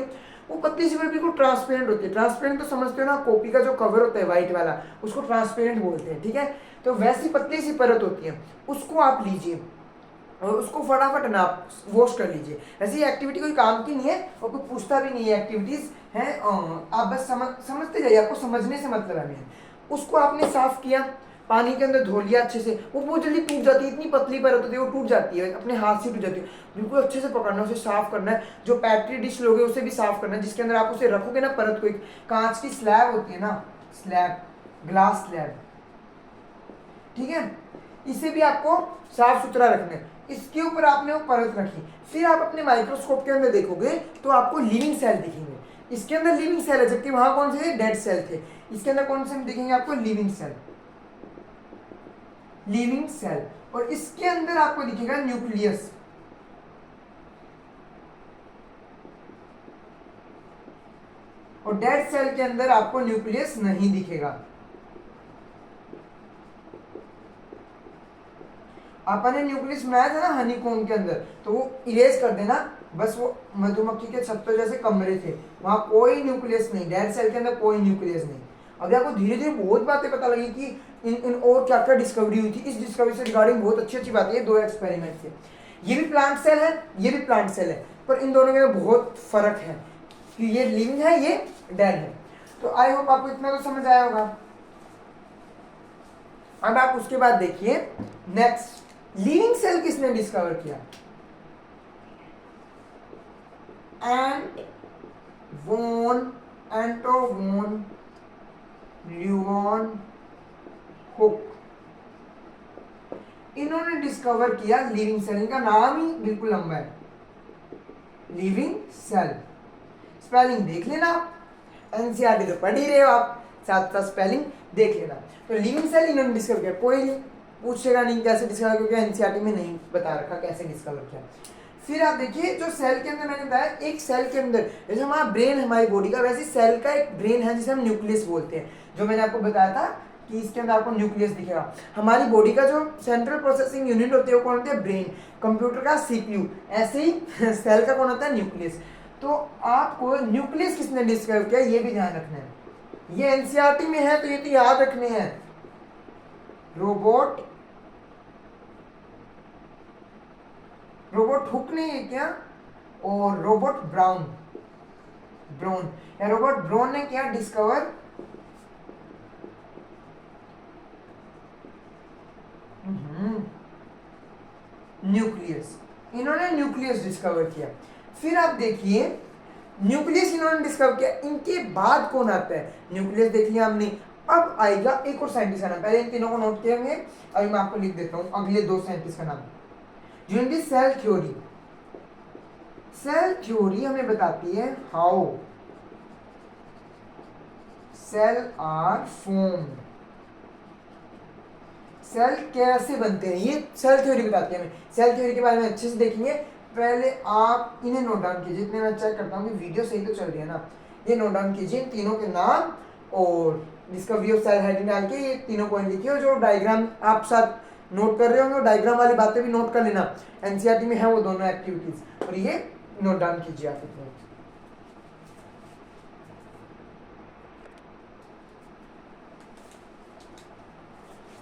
वो पतली सी परत बिल्कुल ट्रांसपेरेंट होती है। ट्रांसपेरेंट तो समझते हो ना, कॉपी का जो कवर होता है व्हाइट वाला, उसको ट्रांसपेरेंट बोलते हैं, ठीक है। तो वैसी पतली सी परत होती है, उसको आप लीजिए और उसको फटाफट ना वॉश कर लीजिए। ऐसी एक्टिविटी कोई काम की नहीं है और कोई पूछता भी नहीं है, एक्टिविटीज हैं, आप बस समझते जाइए, आपको समझने से मतलब है। उसको आपने साफ किया, पानी के अंदर धो लिया अच्छे से, वो बहुत जल्दी टूट जाती है, इतनी पतली परत होती है वो टूट जाती है, अपने हाथ से टूट जाती है। बिल्कुल अच्छे से पकड़ना, उसे साफ करना है। जो पैट्री डिश लोगे उसे भी साफ करना है, जिसके अंदर आप उसे रखोगे ना परत को, एक कांच की स्लैब होती है ना, स्लैब, ग्लास स्लैब, ठीक है, इसे भी आपको साफ सुथरा रखना है। इसके ऊपर आपने वो परत रखी, फिर आप अपने माइक्रोस्कोप के अंदर देखोगे तो आपको लिविंग सेल दिखेंगे। इसके अंदर लिविंग सेल है, जबकि वहां कौन से डेड सेल थे। इसके अंदर कौन से दिखेंगे आपको, लिविंग सेल, लिविंग सेल। और इसके अंदर आपको दिखेगा न्यूक्लियस, और डेड सेल के अंदर आपको न्यूक्लियस नहीं दिखेगा। आपने न्यूक्लियस बनाया था ना हनीकॉम्ब के अंदर, तो वो इरेज कर देना, बस वो मधुमक्खी के छत्ते जैसे कमरे थे, वहां कोई न्यूक्लियस नहीं, डेड सेल के अंदर कोई न्यूक्लियस नहीं। अभी आपको धीरे धीरे बहुत बातें पता लगी कि इन और क्या क्या डिस्कवरी हुई थी। इस डिस्कवरी से रिगार्डिंग बहुत अच्छी अच्छी बातें, ये 2 एक्सपेरिमेंट थे। ये भी प्लांट सेल है, ये भी प्लांट सेल है, पर इन दोनों में बहुत फर्क है कि ये लिविंग है, ये डेड है। तो आई होप आपको इतना तो समझ आया होगा। अब आप उसके बाद देखिए नेक्स्ट, लिविंग सेल किसने डिस्कवर किया, एंटोवन ल्यूवन हुक, इन्होंने डिस्कवर किया लिविंग सेल। इनका नाम ही बिल्कुल लंबा है, लिविंग सेल। स्पेलिंग देख लेना आप, एनसीईआरटी तो पढ़ ही रहे हो आप, साथ साथ स्पेलिंग देख लेना। तो लिविंग सेल इन्होंने डिस्कवर किया, कोई पूछेगा नहीं कैसे डिस्कवर, क्योंकि एनसीईआरटी में नहीं बता रखा कैसे डिस्कवर किया। फिर आप देखिए जो सेल के अंदर मैंने बताया, एक सेल के अंदर जैसे हमारा ब्रेन हमारी बॉडी का, वैसे सेल का एक ब्रेन है जिसे हम न्यूक्लियस बोलते हैं, जो मैंने आपको बताया था कि इसके अंदर आपको न्यूक्लियस दिखेगा। हमारी बॉडी का जो सेंट्रल प्रोसेसिंग यूनिट होती है वो कौन होती है, ब्रेन, कंप्यूटर का सीपीयू, ऐसे ही सेल का कौन होता है, न्यूक्लियस। तो आपको न्यूक्लियस किसने डिस्कवर किया ये भी ध्यान रखना है, ये एनसीईआरटी में है तो ये तो याद रखने हैं। रोबोट हुक नहीं है क्या, और रोबोट ब्राउन या रोबोट ब्राउन ने क्या डिस्कवर, न्यूक्लियस, इन्होंने न्यूक्लियस डिस्कवर किया। फिर आप देखिए न्यूक्लियस इन्होंने डिस्कवर किया, इनके बाद कौन आता है? न्यूक्लियस देख लिया हमने, अब आएगा एक और साइंटिस्ट का नाम, पहले इन तीनों को नोट किए होंगे, अभी मैं आपको लिख देता हूँ अगले दो साइंटिस्ट का नाम, जिनकी सेल थ्योरी, सेल थ्योरी हमें बताती है how cell are formed, cell कैसे बनते हैं, ये सेल थ्योरी बताती है हमें। सेल थ्योरी के बारे में अच्छे से देखेंगे, पहले आप इन्हें नोट डाउन कीजिए, इतने मैं चेक करता हूँ कि वीडियो सही तो चल रही है ना। ये नोट डाउन कीजिए इन तीनों के नाम और डिस्कवरी ऑफ सेल हेडिंग डाल के ये तीनों पॉइंट लिखिए, और जो डायग्राम आप साथ नोट कर रहे होंगे वो डायग्राम वाली बातें भी नोट कर लेना, एनसीईआरटी में है वो दोनों एक्टिविटीज, और ये नोट डाउन कीजिए आप इतने।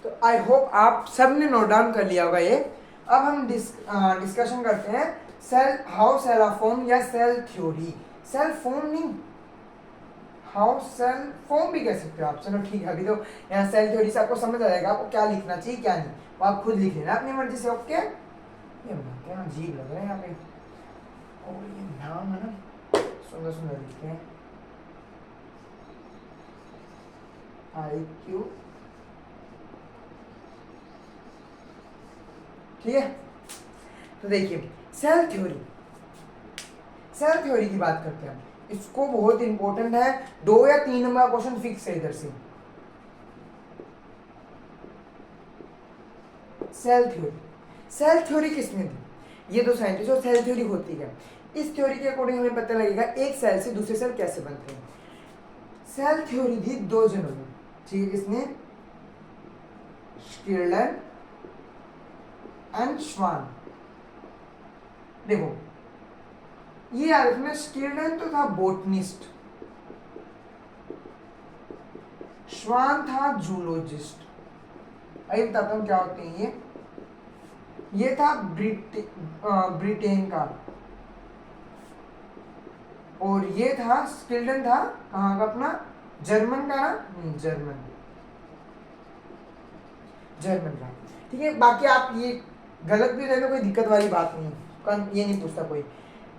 तो आई होप आप सब ने नोट डाउन कर लिया होगा ये। अब हम डिस्कशन करते हैं cell, how cell are form या सेल थ्योरी, सेल फॉर्म नहीं, हाउ सेल फॉर्म भी कह सकते हो आप। चलो ठीक है, अभी तो यहाँ सेल थ्योरी से आपको समझ आ जाएगा आपको क्या लिखना चाहिए क्या नहीं, वो आप खुद लिख लेना अपनी मर्जी से। ओके, ये क्या अजीब लग रहा है यहाँ पे, और ये नाम है ना सुंदर सुंदर लिखते हैं, IQ, ठीक है। तो देखिए सेल थ्योरी, सेल थ्योरी की बात करते हैं, इसको बहुत इंपॉर्टेंट है, 2 या 3 नंबर क्वेश्चन फिक्स है इधर से। सेल थ्योरी, सेल थ्योरी किसने दी? ये दो साइंटिस्ट, और सेल थ्योरी होती है, इस थ्योरी के अकॉर्डिंग हमें पता लगेगा एक सेल से दूसरे सेल कैसे बनते हैं। सेल थ्योरी दी 2 जनों ने, ठीक है, किसने? स्किर्लर एंड श्वान। देखो ये याद रखना, स्किर्लर तो था बोटनिस्ट, श्वान था जूलॉजिस्ट। अभी बताता हूँ क्या होते हैं ये था ब्रिटेन का, और ये था स्किल्डन था कहाँ का अपना, जर्मन का ना, जर्मन का, ठीक है। बाकी आप ये गलत भी रहे तो कोई दिक्कत वाली बात नहीं, ये नहीं पूछता कोई।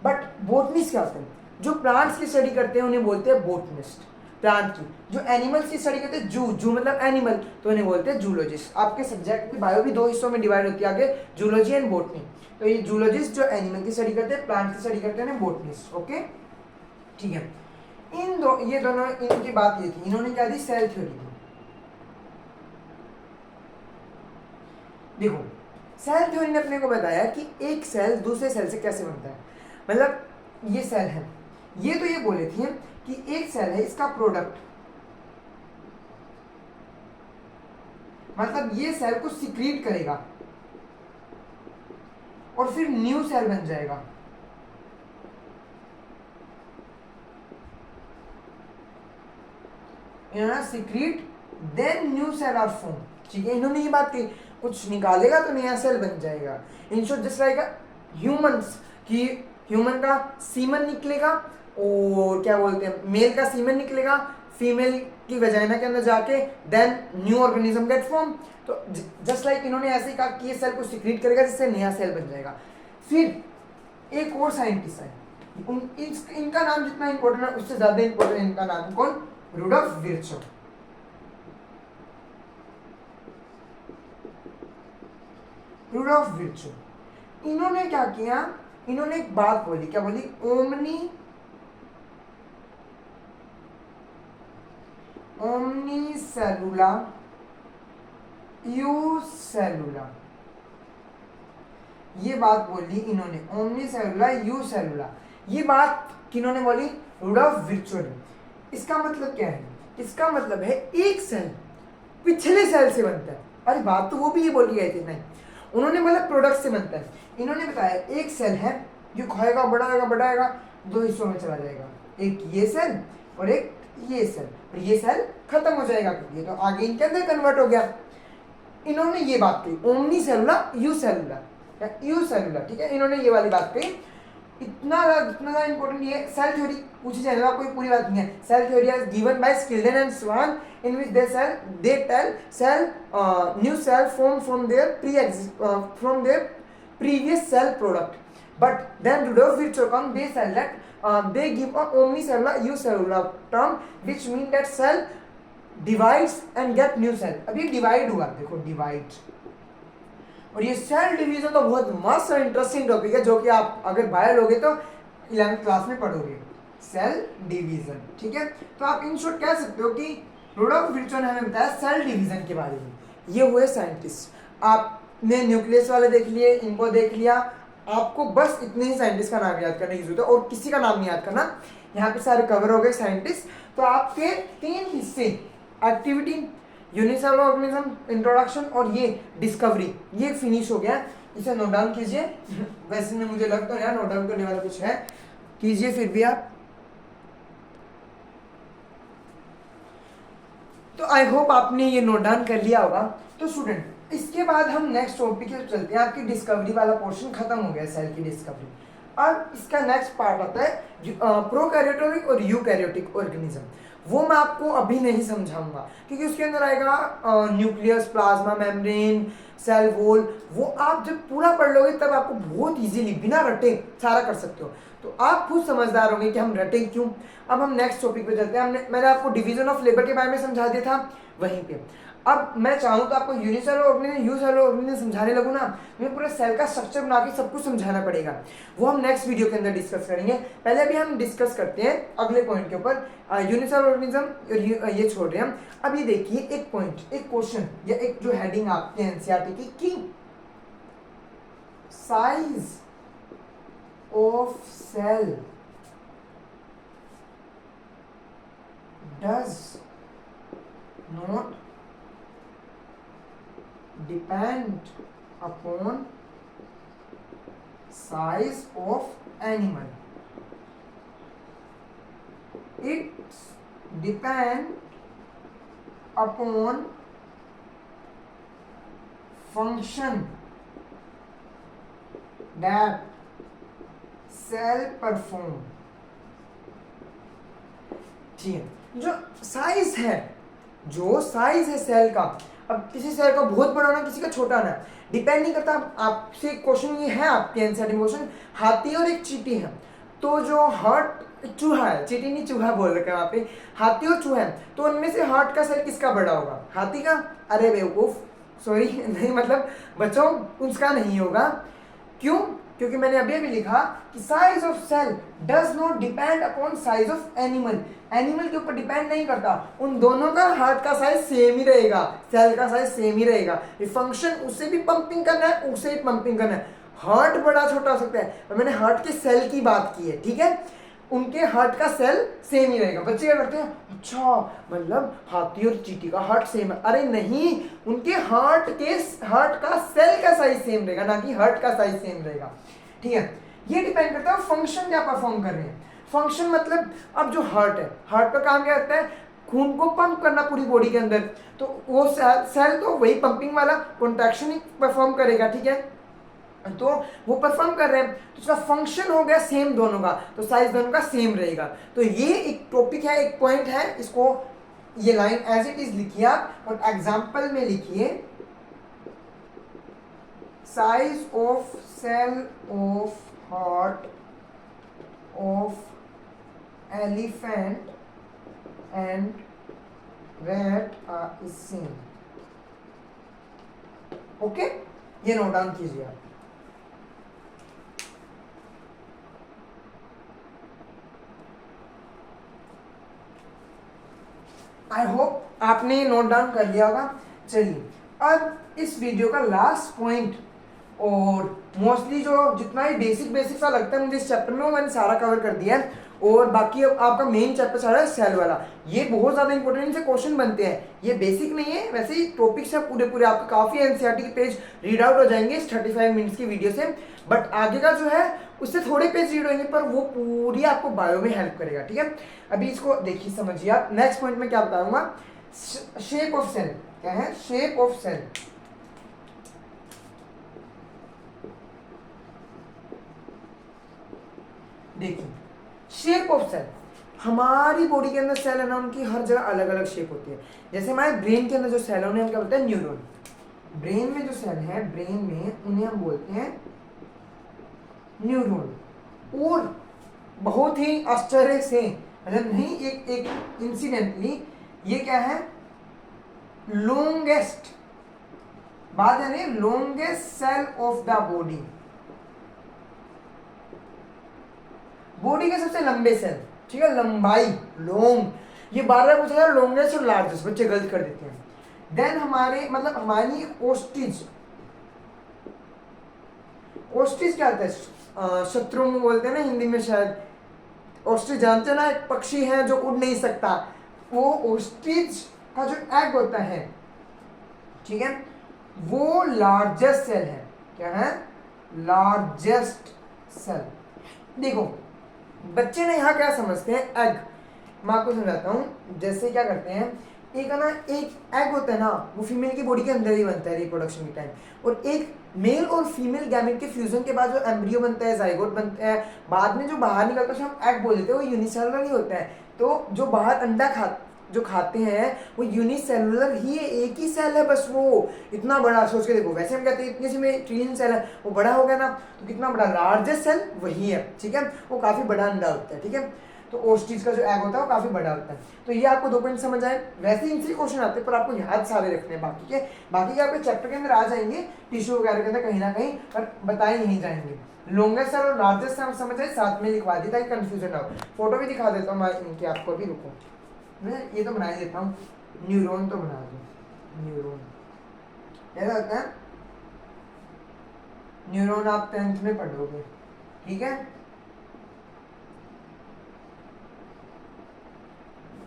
बट बोटनिस्ट क्या होते हैं? जो प्लांट्स की स्टडी करते हैं उन्हें बोलते हैं बोटनिस्ट, प्लांट की। जो एनिमल्स की स्टडी करते हैं, जू मतलब एनिमल, तो उन्हें बोलते हैं जूलॉजिस्ट। आपके सब्जेक्ट की बायो भी 2 हिस्सों में डिवाइड होती है आगे, जूलॉजी एंड बोटनी। तो ये जूलॉजिस्ट जो एनिमल की स्टडी करते हैं, प्लांट की स्टडी करते हैं, बोटनिस्ट। ओके, ठीक है। ये दोनों, इनकी बात ये थी, इन्होंने क्या दी? सेल थ्योरी दी। देखो सेल थ्योरी ने अपने को बताया कि एक सेल दूसरे सेल से कैसे बनता है। मतलब ये सेल है, ये तो ये बोले थे कि एक सेल है, इसका प्रोडक्ट, मतलब ये सेल को सिक्रीट करेगा और फिर न्यू सेल बन जाएगा। Secrete then new cell are form, ठीक है। इन्होंने ये बात कही, कुछ निकालेगा तो नया सेल बन जाएगा। In short just like humans की, ह्यूमन का सीमन निकलेगा, और क्या बोलते हैं, मेल का सीमन निकलेगा फीमेल की वजाइना के अंदर जाके, then new organism get form. तो जस्ट लाइक इन्होंने ऐसे ही कहा कि ये सेल को सिक्रीट करेगा जिससे नया सेल बन जाएगा। फिर एक और साइंटिस्ट है, इनका नाम जितना इंपॉर्टेंट है उससे ज्यादा इंपॉर्टेंट इनका नाम कौन? Rudolf Virchow. रुडोल्फ विर्चो, इन्होंने क्या किया? इन्होंने एक बात बोली, क्या बोली? ओमनी सेलुला यू सेलुला, ये बात बोली इन्होंने, ओमनी सेलुला यू सेलुला। ये बात किन्होंने बोली? रुडोल्फ विर्चो ने। इसका मतलब क्या है? इसका मतलब है एक सेल पिछले सेल से बनता है। अरे बात तो वो भी ये बोल के गए थे, नहीं, उन्होंने बोला प्रोडक्ट से बनता है। इन्होंने बताया एक सेल है जो खाएगा, बढ़ाएगा, 2 हिस्सों में चला जाएगा, एक ये सेल और एक ये सेल, और ये सेल खत्म हो जाएगा क्योंकि ये तो आगे इनके अंदर कन्वर्ट हो गया। इन्होंने ये बात कही, ओमनी सेलुला यू सेलुला, यू सेलुला, ठीक है। इन्होंने ये वाली बात कही। इतना ज्यादा इंपॉर्टेंट ये सेल थ्योरी पूछी जाएगा, कोई पूरी बात नहीं है। Cell theory is given by Schleiden and Schwann, in which they tell cell new cell form from their previous cell product. But then Rudolf Virchow they said that they give a omnicellular unicellular term which mean that cell divides and get new cell. अभी divide हुआ, देखो divide, और ये cell division तो बहुत मस्त और interesting topic है जो कि आप अगर बायो लोगे तो 11th क्लास में पढ़ोगे, सेल डिवीजन, ठीक है। तो आप इन शॉर्ट कह सकते हो कि रुडोल्फ विर्चो ने हमें बताया सेल डिवीजन के बारे में। ये हुए साइंटिस्ट। आपने न्यूक्लियस वाले देख लिए, इनको देख लिया, आपको बस इतने ही साइंटिस्ट का नाम याद करने की जरूरत है और किसी का नाम नहीं याद करना। यहाँ पे सारे कवर हो गए साइंटिस्ट। तो आपके 3 हिस्से, एक्टिविटी, यूनिसेलुलर ऑर्गेनिज्म, इंट्रोडक्शन और ये डिस्कवरी, ये फिनिश हो गया। इसे नोट डाउन कीजिए। वैसे में मुझे लगता है यार नोट डाउन करने वाला कुछ है, कीजिए फिर भी आप। तो आई होप आपने ये नोट डाउन कर लिया होगा। तो स्टूडेंट, इसके बाद हम नेक्स्ट टॉपिक पे चलते हैं। आपकी डिस्कवरी वाला पोर्शन खत्म हो गया, सेल की डिस्कवरी। अब इसका नेक्स्ट पार्ट आता है प्रोकैरियोटिक और यूकैरियोटिक ऑर्गेनिज्म। वो मैं आपको अभी नहीं समझाऊंगा क्योंकि उसके अंदर आएगा nucleus, plasma membrane, cell wall. वो आप जब पूरा पढ़ लोगे तब आपको बहुत इजीली बिना रटे सारा कर सकते हो। तो आप खुद समझदार होंगे कि हम रटे क्यों। अब हम नेक्स्ट टॉपिक पे चलते हैं। मैंने आपको डिवीजन ऑफ लेबर के बारे में समझा दिया था वहीं पे। अब मैं चाहूँ तो आपको यूनिसेलुलर ऑर्गेनिज्म, यूनिसेलुलर ऑर्गेनिज्म समझाने लगूँ ना, मुझे पूरे सेल का स्ट्रक्चर बना के सब कुछ समझाना पड़ेगा। वो हम नेक्स्ट वीडियो के अंदर डिस्कस करेंगे। पहले अभी हम डिस्कस करते हैं अगले पॉइंट के ऊपर। यूनिसेलुलर ऑर्गेनिज्म ये छोड़ रहे हैं हम। अब ये देखिए एक पॉइंट, एक क्वेश्चन या एक जो हेडिंग आपके एनसीईआरटी की size of cell does not depend upon size of animal. It depend upon function that cell perform. ठीक है, जो साइज है सेल का, अब किसी सेल का बहुत बड़ा होना, किसी का छोटा होना डिपेंड नहीं करता। आपसे क्वेश्चन ये है आपके एनसीईआरटी में क्वेश्चन, हाथी और एक चींटी है, तो जो हार्ट चूहा है, चींटी नहीं चूहा बोल रखे हैं वहाँ पे, हाथी और चूहा है, तो उनमें से हार्ट का सेल किसका बड़ा होगा? हाथी का। अरे बेवकूफ, सॉरी नहीं, मतलब बच्चों उसका नहीं होगा। क्यों? क्योंकि मैंने अभी अभी लिखा कि size of cell does not depend upon size of animal. Animal के ऊपर डिपेंड नहीं करता, उन दोनों का हार्ट का साइज सेम ही रहेगा, सेल का साइज सेम ही रहेगा। ये फंक्शन उसे भी पंपिंग करना है, उसे भी पंपिंग करना है। हार्ट बड़ा छोटा हो सकता है, पर मैंने हार्ट के सेल की बात की है, ठीक है। उनके हार्ट का सेल सेम ही रहेगा। बच्चे क्या करते हैं, अच्छा मतलब हाथी और चींटी का हार्ट सेम है। अरे नहीं, उनके हार्ट का सेल का साइज सेम रहेगा, ना कि हार्ट का साइज सेम रहेगा, ठीक है। ये डिपेंड करता है फंक्शन क्या परफॉर्म कर रहे हैं। फंक्शन मतलब अब जो हार्ट है, हार्ट का काम क्या करता है? खून को पंप करना पूरी बॉडी के अंदर। तो वो सेल तो वही पंपिंग वाला कॉन्ट्रैक्शन ही परफॉर्म करेगा, ठीक है। तो वो परफॉर्म कर रहे हैं, तो उसका फंक्शन हो गया सेम दोनों का, तो साइज दोनों का सेम रहेगा। तो ये एक टॉपिक है, एक पॉइंट है, इसको ये लाइन एज इट इज लिखिए आप और एग्जांपल में लिखिए size of cell of heart of elephant and rat are same. Okay, ये नोट डाउन कीजिए आप। आई होप आपने नोट डाउन कर लिया होगा। चलिए अब इस वीडियो का लास्ट पॉइंट और मोस्टली जो जितना भी बेसिक सा लगता है मुझे इस चैप्टर में, वो मैंने सारा कवर कर दिया है। और बाकी अब आपका मेन चैप्टर सारा है सेल वाला। ये बहुत ज़्यादा इंपॉर्टेंट, इनसे क्वेश्चन बनते हैं। ये बेसिक नहीं है, वैसे ही टॉपिक्स है पूरे आपके काफ़ी एनसीईआरटी के पेज रीड आउट हो जाएंगे इस 35 मिनट्स की वीडियो से। बट आगे का जो है उससे थोड़े पेज रीड होंगे, पर वो पूरी आपको बायो में हेल्प करेगा, ठीक है। अभी इसको देखिए, समझिए आप। नेक्स्ट पॉइंट में क्या बताऊंगा, शेप ऑफ सेल। क्या है? Shape of cell. देखिए शेप ऑफ सेल, हमारी बॉडी के अंदर सेल है ना, उनकी हर जगह अलग अलग शेप होती है। जैसे हमारे ब्रेन के अंदर जो सेल है उन्हें हम क्या बोलते हैं? न्यूरॉन। ब्रेन में जो सेल है, ब्रेन में उन्हें हम बोलते हैं न्यूरॉन। और बहुत ही आश्चर्य से, मतलब नहीं, एक इंसिडेंटली, ये क्या है, लॉन्गेस्ट, बात है नहीं, longest cell of the body, body के सबसे लंबे सेल, ठीक है, लंबाई, लॉन्ग, ये बार बार पूछा जाए लॉन्गेस्ट और लार्जेस्ट, बच्चे गलत कर देते हैं। देन हमारे मतलब हमारी ओस्ट्रिच, ओस्ट्रिच क्या होता है, शत्रुंग बोलते हैं ना हिंदी में शायद, ओस्ट्रिच जानते हैं ना, एक पक्षी है जो उड़ नहीं सकता, वो ओस्ट्रिच का जो एग होता है, ठीक है, वो लार्जेस्ट सेल है। क्या है, लार्जेस्ट सेल। देखो बच्चे ने यहाँ क्या समझते हैं, एग, मैं आपको समझाता हूँ। जैसे क्या करते हैं, एक है ना, एक एग होता है ना, वो फीमेल की बॉडी के अंदर ही बनता है रिप्रोडक्शन के टाइम, और एक मेल और फीमेल गैमेट के फ्यूजन के बाद जो एम्ब्रियो बनता है, जाइगोट बनता है, बाद में जो बाहर निकलता है हम एग बोल देते हैं, वो यूनिसेलुलर ही होता है। तो जो बाहर अंडा जो खाते हैं वो यूनिसेलुलर ही है, एक ही सेल है बस, वो इतना बड़ा, सोच के देखो, वैसे हम कहते हैं इतने से में ट्रिलियन सेल है, वो बड़ा हो गया ना, तो कितना बड़ा, लार्जेस्ट सेल वही है, ठीक है, वो काफी बड़ा अंडा होता है, ठीक है। तो ओस्ट्रिच का जो एग होता है वो काफी बड़ा होता है। तो ये आपको 2 पॉइंट समझ आए। वैसे इन 3 क्वेश्चन आते हैं, पर आपको याद सारे रखने हैं, बाकी के आपके चैप्टर के अंदर आ जाएंगे, टिश्यू वगैरह के अंदर कहीं ना कहीं, पर बताए नहीं जाएंगे। लॉन्गेस्ट सेल और लार्जेस्ट सेल समझ आए, साथ में लिखवा दी ताकि कंफ्यूजन ना हो। फोटो भी दिखा देता हूँ मैं इनकी आपको, अभी रुको, मैं ये तो बना ही देता हूँ, न्यूरॉन तो बना दो। न्यूरॉन ऐसा होता है, न्यूरॉन आप 10th में पढ़ोगे, ठीक है,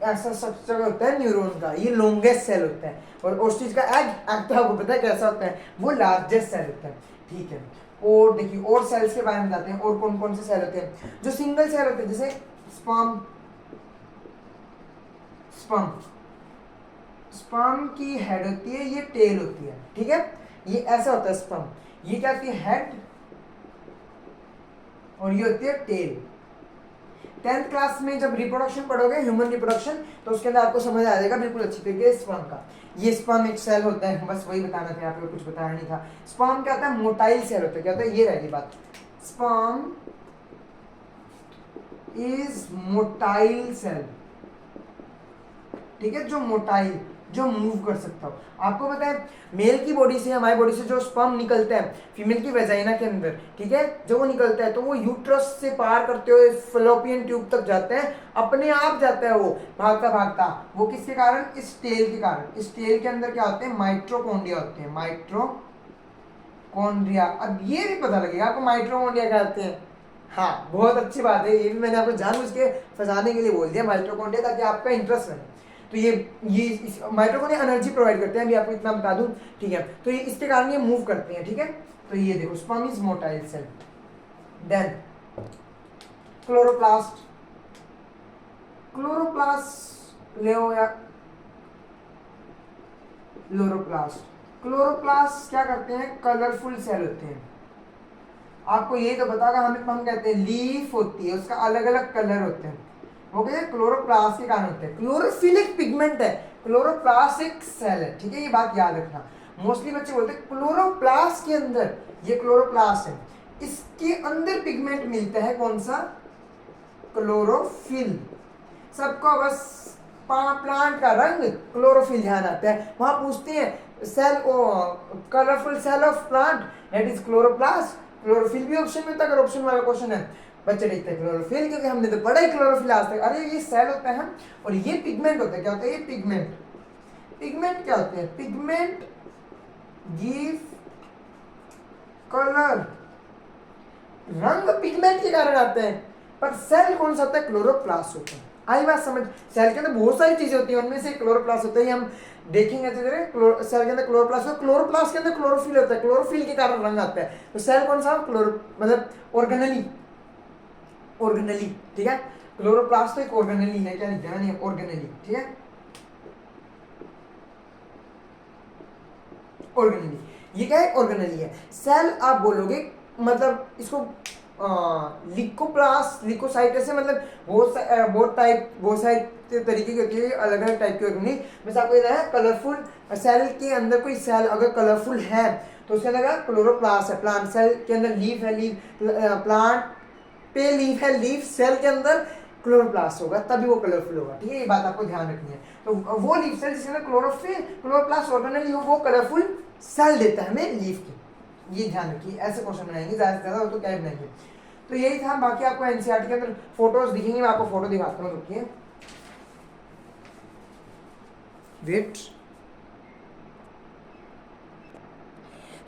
ऐसा स्ट्रक्चर होता है न्यूरॉन का, ये लॉन्गेस्ट सेल होता है। और ओस्ट्रिच का एग तो आपको पता है कैसा होता है, वो लार्जेस्ट सेल होता है, ठीक है। और देखिए और सेल्स के बारे में बताते हैं, और कौन कौन से सेल होते हैं जो सिंगल सेल होते हैं, जैसे स्पर्म, स्पर्म, स्पर्म की हेड होती है, ये टेल होती है, ठीक है, ये ऐसा होता है स्पर्म, ये क्या होती है, हेड, और ये होती है टेल। 10th क्लास में जब रिप्रोडक्शन पढ़ोगे, ह्यूमन रिप्रोडक्शन, तो उसके अंदर आपको समझ आ जाएगा बिल्कुल अच्छी तरीके से स्पर्म का। ये स्पर्म एक सेल होता है, बस वही बताना था, आपको कुछ बताया नहीं था। स्पर्म क्या होता है, मोटाइल सेल होता है। क्या होता है, ये रहेगी बात, स्पर्म इज मोटाइल सेल, ठीक है, जो मोटाइल, जो मूव कर सकता हो। आपको पता है मेल की बॉडी से, हमारी बॉडी से जो स्पर्म निकलता है फीमेल की वेजाइना के अंदर, ठीक है, जो वो निकलता है तो वो यूट्रस से पार करते हुए फैलोपियन ट्यूब तक जाते हैं, अपने आप जाता है वो भागता भागता। वो किसके कारण, इस टेल के कारण। इस टेल के अंदर क्या होते हैं, माइट्रोकॉन्ड्रिया होते हैं, माइट्रोकॉन्ड्रिया। अब ये भी पता लगेगा आपको माइट्रोकॉन्ड्रिया क्या होते हैं। हाँ, बहुत अच्छी बात है, ये भी मैंने आपको जानबूझ के फंसाने के लिए बोल दिया माइट्रोकॉन्ड्रिया, ताकि आपका इंटरेस्ट रहे। तो ये माइट्रोकॉन्ड्रिया एनर्जी प्रोवाइड करते हैं, अभी आपको इतना बता दूं, ठीक है। तो ये इसके कारण ये मूव करते हैं, ठीक है। तो ये देखो sperm is motile cell. Then chloroplast, chloroplast ले या क्लोरोप्लास्ट, क्लोरोप्लास्ट क्या करते हैं, कलरफुल सेल होते हैं। आपको ये तो पता होगा, हम कहते हैं लीफ होती है, उसका अलग अलग कलर होते हैं, वो कहते हैं क्लोरोप्लास्ट के कारण होते हैं। क्लोरोफिलिक पिगमेंट है, क्लोरोप्लास्ट एक सेल है, ठीक है, ये बात याद रखना। मोस्टली बच्चे बोलते हैं क्लोरोप्लास्ट के अंदर, ये क्लोरोप्लास्ट है, इसके अंदर पिगमेंट मिलता है, कौन सा, क्लोरोफिल। सबको बस प्लांट का रंग क्लोरोफिल ध्यान आता है, वहां पूछते हैं cell colourful cell of plant that is chloroplast. Chlorophyll भी ऑप्शन में था, अगर ऑप्शन वाला क्वेश्चन है बच्चे देखते हैं क्लोरोफिल, क्योंकि हमने तो पढ़ा ही क्लोरोफिल आज तक। अरे ये सेल होता है और ये पिगमेंट होता है। क्या होता है ये पिगमेंट, पिगमेंट क्या होते हैं, पिगमेंट गिव कलर, रंग पिगमेंट के कारण आते हैं, पर सेल कौन सा होता है, क्लोरोप्लास्ट होता है। आई बात समझ, सेल के अंदर बहुत सारी चीजें होती हैं, उनमें से क्लोरोप्लास्ट होता है, हम देखेंगे सेल के अंदर क्लोरोप्लास्ट, क्लोरोप्लास्ट के अंदर क्लोरोफिल होता है, क्लोरोफिल के कारण रंग आता है। तो सेल कौन सा, मतलब ऑर्गेनली, ऑर्गेनली, ठीक है, क्लोरोप्लास्ट तो एक ऑर्गेनली है, क्या लिखा है, ऑर्गेनली, ठीक है, ऑर्गेनली, ये क्या है, ऑर्गेनली है। सेल आप बोलोगे, मतलब इसको लिकोप्लास्ट, लिकोसाइट, ऐसे मतलब बहुत सारे तरीके की होती है, अलग अलग टाइप की होगी। वैसे आपको ये है कलरफुल सेल के अंदर कोई सेल अगर कलरफुल है तो उसके अंदर क्लोरोप्लास्ट है, प्लांट सेल के अंदर लीफ है, लीफ प्लांट पे लीफ है, लीफ सेल के अंदर क्लोरोप्लास्ट होगा, तभी वो कलरफुल होगा। ठीक है, ये बात आपको ध्यान रखनी है। तो वो लीफ सेल जिसके अंदर क्लोरोप्लास्ट ऑर्गेनेल वो कलरफुल सेल देता है हमें लीफ की। ये ध्यान रखिए, ऐसे क्वेश्चन बनाएंगे ज़्यादा से ज़्यादा, वो तो क्या ही बनाएंगे। तो यही था, बाकी आपको एनसीईआरटी के अंदर फोटोज दिखेंगे, मैं आपको फोटो दिखाता हूँ, रुकिए वेट।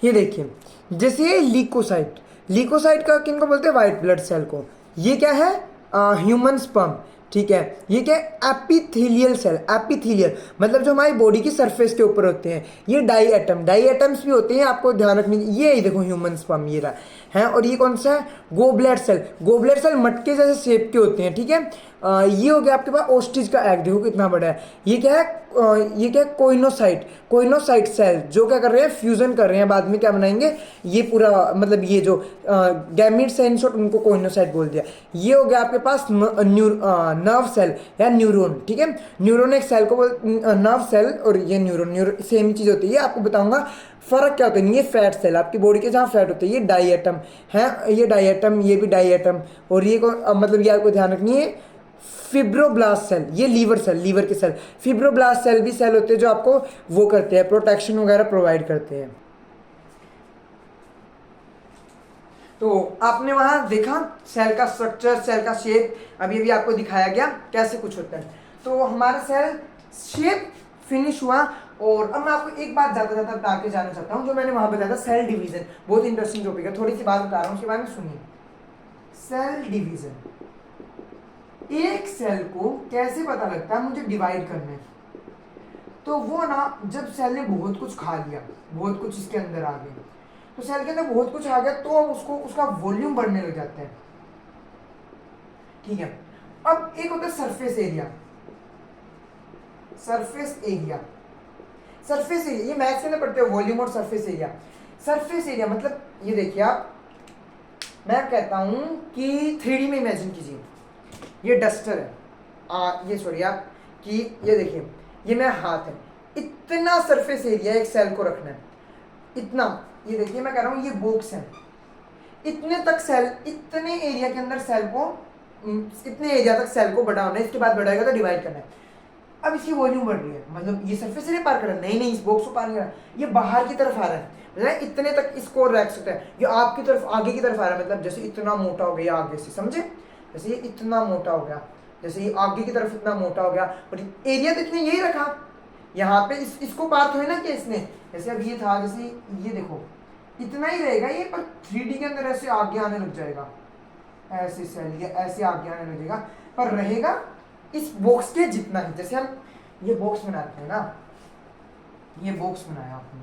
ये देखिए, जैसे ये लीकोसाइट, लीकोसाइट का किनको बोलते हैं, व्हाइट ब्लड सेल को। ये क्या है, ह्यूमन स्पर्म। ठीक है, ये क्या है, एपिथेलियल सेल। एपिथेलियल मतलब जो हमारी बॉडी की सरफेस के ऊपर होते हैं। ये डाई एटम्स भी होते हैं, आपको ध्यान रखनी। ये देखो ह्यूमन स्पर्म ये रहा है। और ये कौन सा है, गोब्लेट सेल। गोब्लेट सेल मटके जैसे शेप के होते हैं। ठीक है, ये हो गया आपके पास ओस्ट्रिच का एग, देखो कितना बड़ा है। ये क्या है, कोइनोसाइट सेल, जो क्या कर रहे हैं, फ्यूजन कर रहे हैं, बाद में क्या बनाएंगे, ये पूरा मतलब ये जो गैमीट्स हैं इन शॉर्ट, उनको कोइनोसाइट बोल दिया। ये हो गया आपके पास नर्व सेल या न्यूरॉन। ठीक है, न्यूरॉन एक सेल को नर्व सेल और ये न्यूरॉन सेम चीज होती है। आपको बताऊंगा फर्क क्या होता है। ये फैट सेल, आपकी बॉडी के जहाँ फैट होते हैं, ये डाई एटम है, ये डाई एटम, ये भी डाई एटम। और ये मतलब ये आपको ध्यान रखनी है, फिब्रोब्लास्ट सेल, ये लीवर सेल, लीवर के सेल। फिब्रोब्लास्ट सेल भी सेल होते हैं जो आपको वो करते हैं, प्रोटेक्शन वगैरह प्रोवाइड करते हैं। तो आपने वहां देखा सेल का स्ट्रक्चर, सेल का शेप, अभी भी आपको दिखाया गया कैसे कुछ होता है। तो हमारा सेल शेप फिनिश हुआ। और अब मैं आपको एक बात ज्यादा बता के जाना चाहता हूँ, जो मैंने वहां बताया था, सेल डिवीजन। बहुत इंटरेस्टिंग टॉपिक है, थोड़ी सी बात बता रहा हूँ, उसके बारे में सुनिए। सेल डिवीजन, एक सेल को कैसे पता लगता है मुझे डिवाइड करना है। तो वो ना, जब सेल ने बहुत कुछ खा लिया, बहुत कुछ इसके अंदर आ गया, तो सेल के अंदर बहुत कुछ आ गया, तो उसको उसका वॉल्यूम बढ़ने लग जाता है। ठीक है, अब एक होता है surface area. Surface area, surface area ये मैथ्स के अंदर पढ़ते हो, वॉल्यूम और सरफेस एरिया। सरफेस एरिया मतलब ये देखिए आप, मैं कहता हूं कि 3D में इमेजिन कीजिए, ये डस्टर है, ये छोड़िए आप, कि ये देखिए, ये मेरा हाथ है, इतना सरफेस एरिया एक सेल को रखना है, इतना। ये देखिए मैं कह रहा हूँ, ये बॉक्स है, इतने तक सेल, इतने एरिया के अंदर सेल को, इतने एरिया तक सेल को बढ़ाना है, इसके बाद बढ़ाएगा तो डिवाइड करना है। अब इसकी वॉल्यूम बढ़ रही है, मतलब ये सरफेस एरिया पार कर रहा है, नहीं इस बॉक्स को पार नहीं कर रहा, ये बाहर की तरफ आ रहा है, मतलब इतने तक इसको रख सकता है। ये आपकी तरफ, आगे की तरफ आ रहा है, मतलब जैसे इतना मोटा हो गया आगे से, समझे, जैसे ये इतना मोटा हो गया, जैसे ये आगे की तरफ इतना मोटा हो गया, और एरिया तो इतने यही रखा, यहाँ पे इसको पार थोड़ी ना कि इसने, जैसे अब ये था, जैसे ये देखो इतना ही रहेगा ये, पर 3D के अंदर ऐसे आगे आने लग जाएगा, ऐसे सेल ये ऐसे आगे आने लगेगा, पर रहेगा इस बॉक्स के जितना ही। जैसे हम ये बॉक्स बनाते हैं ना, ये बॉक्स बनाया आपने,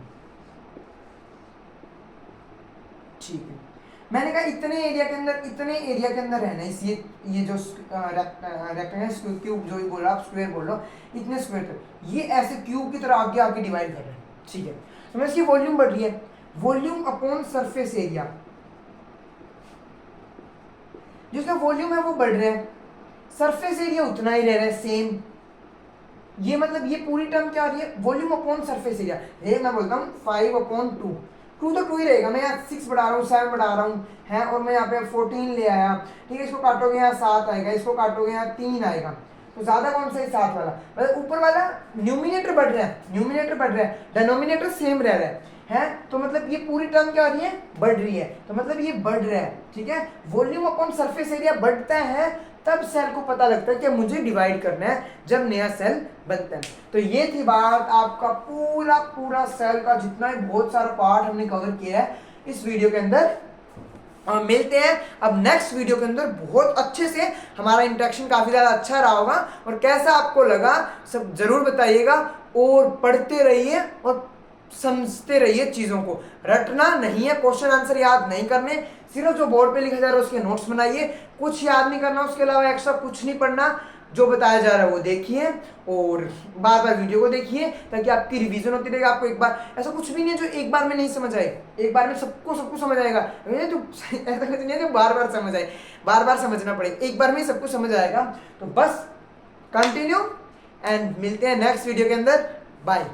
ठीक है, मैंने कहा इतने एरिया के अंदर, इतने एरिया के अंदर रहना है। इस ये जो रेक्टेंगल क्यूब जो बोल रहा, आप स्क्वायर बोल लो, इतने स्क्वायर, ये ऐसे क्यूब की तरह आगे आगे डिवाइड कर रहे हैं। ठीक है, तो मैं इसकी वॉल्यूम बढ़ रही है, वॉल्यूम अपॉन सरफेस एरिया, जिसका वॉल्यूम है वो बढ़ रहा है, सरफेस एरिया उतना ही रह रहा है सेम। ये मतलब ये पूरी टर्म क्या आ रही है, वॉल्यूम अपॉन सरफेस एरिया। ये मैं बोलता हूँ 5/2, 2 तो 2 ही रहेगा, मैं यहाँ 6 बढ़ा रहा हूँ, 7 बढ़ा रहा हूँ है, और मैं यहाँ पे 14 ले आया। ठीक है, इसको काटोगे यहाँ 7 आएगा, इसको काटोगे यहाँ 3 आएगा, तो ज्यादा कौन सा है, 7 वाला। मतलब ऊपर वाला न्यूमिनेटर बढ़ रहा है, न्यूमिनेटर बढ़ रहा है, डिनोमिनेटर सेम रह रहा है, तो मतलब ये पूरी टर्म क्या आ रही है, बढ़ रही है, तो मतलब ये बढ़ रहा है। ठीक है, वॉल्यूम अपॉन सरफेस एरिया बढ़ता है, तब सेल को पता लगता है कि मुझे डिवाइड करना है, जब नया सेल बनता है। तो ये थी बात, आपका पूरा सेल का जितना भी बहुत सारा पार्ट हमने कवर किया है इस वीडियो के अंदर। मिलते हैं अब नेक्स्ट वीडियो के अंदर, बहुत अच्छे से हमारा इंटरेक्शन काफी ज्यादा अच्छा रहा होगा, और कैसा आपको लगा सब जरूर बताइएगा, और पढ़ते रहिए और समझते रहिए चीजों को। रटना नहीं है, क्वेश्चन आंसर याद नहीं करने, सिर्फ जो बोर्ड पे लिखा जा रहा है उसके नोट्स बनाइए, कुछ याद नहीं करना, उसके अलावा एक्स्ट्रा कुछ नहीं पढ़ना, जो बताया जा रहा है वो देखिए, और बार बार वीडियो को देखिए, ताकि आपकी रिवीजन होती रहेगी। आपको एक बार, ऐसा कुछ भी नहीं है जो एक बार में नहीं समझ आए, एक बार में सबको समझ आएगा, तो ऐसा कुछ नहीं है जो बार बार समझ आए, बार बार समझना पड़ेगा, एक बार में सब कुछ समझ आएगा। तो बस कंटिन्यू, एंड मिलते हैं नेक्स्ट वीडियो के अंदर, बाय।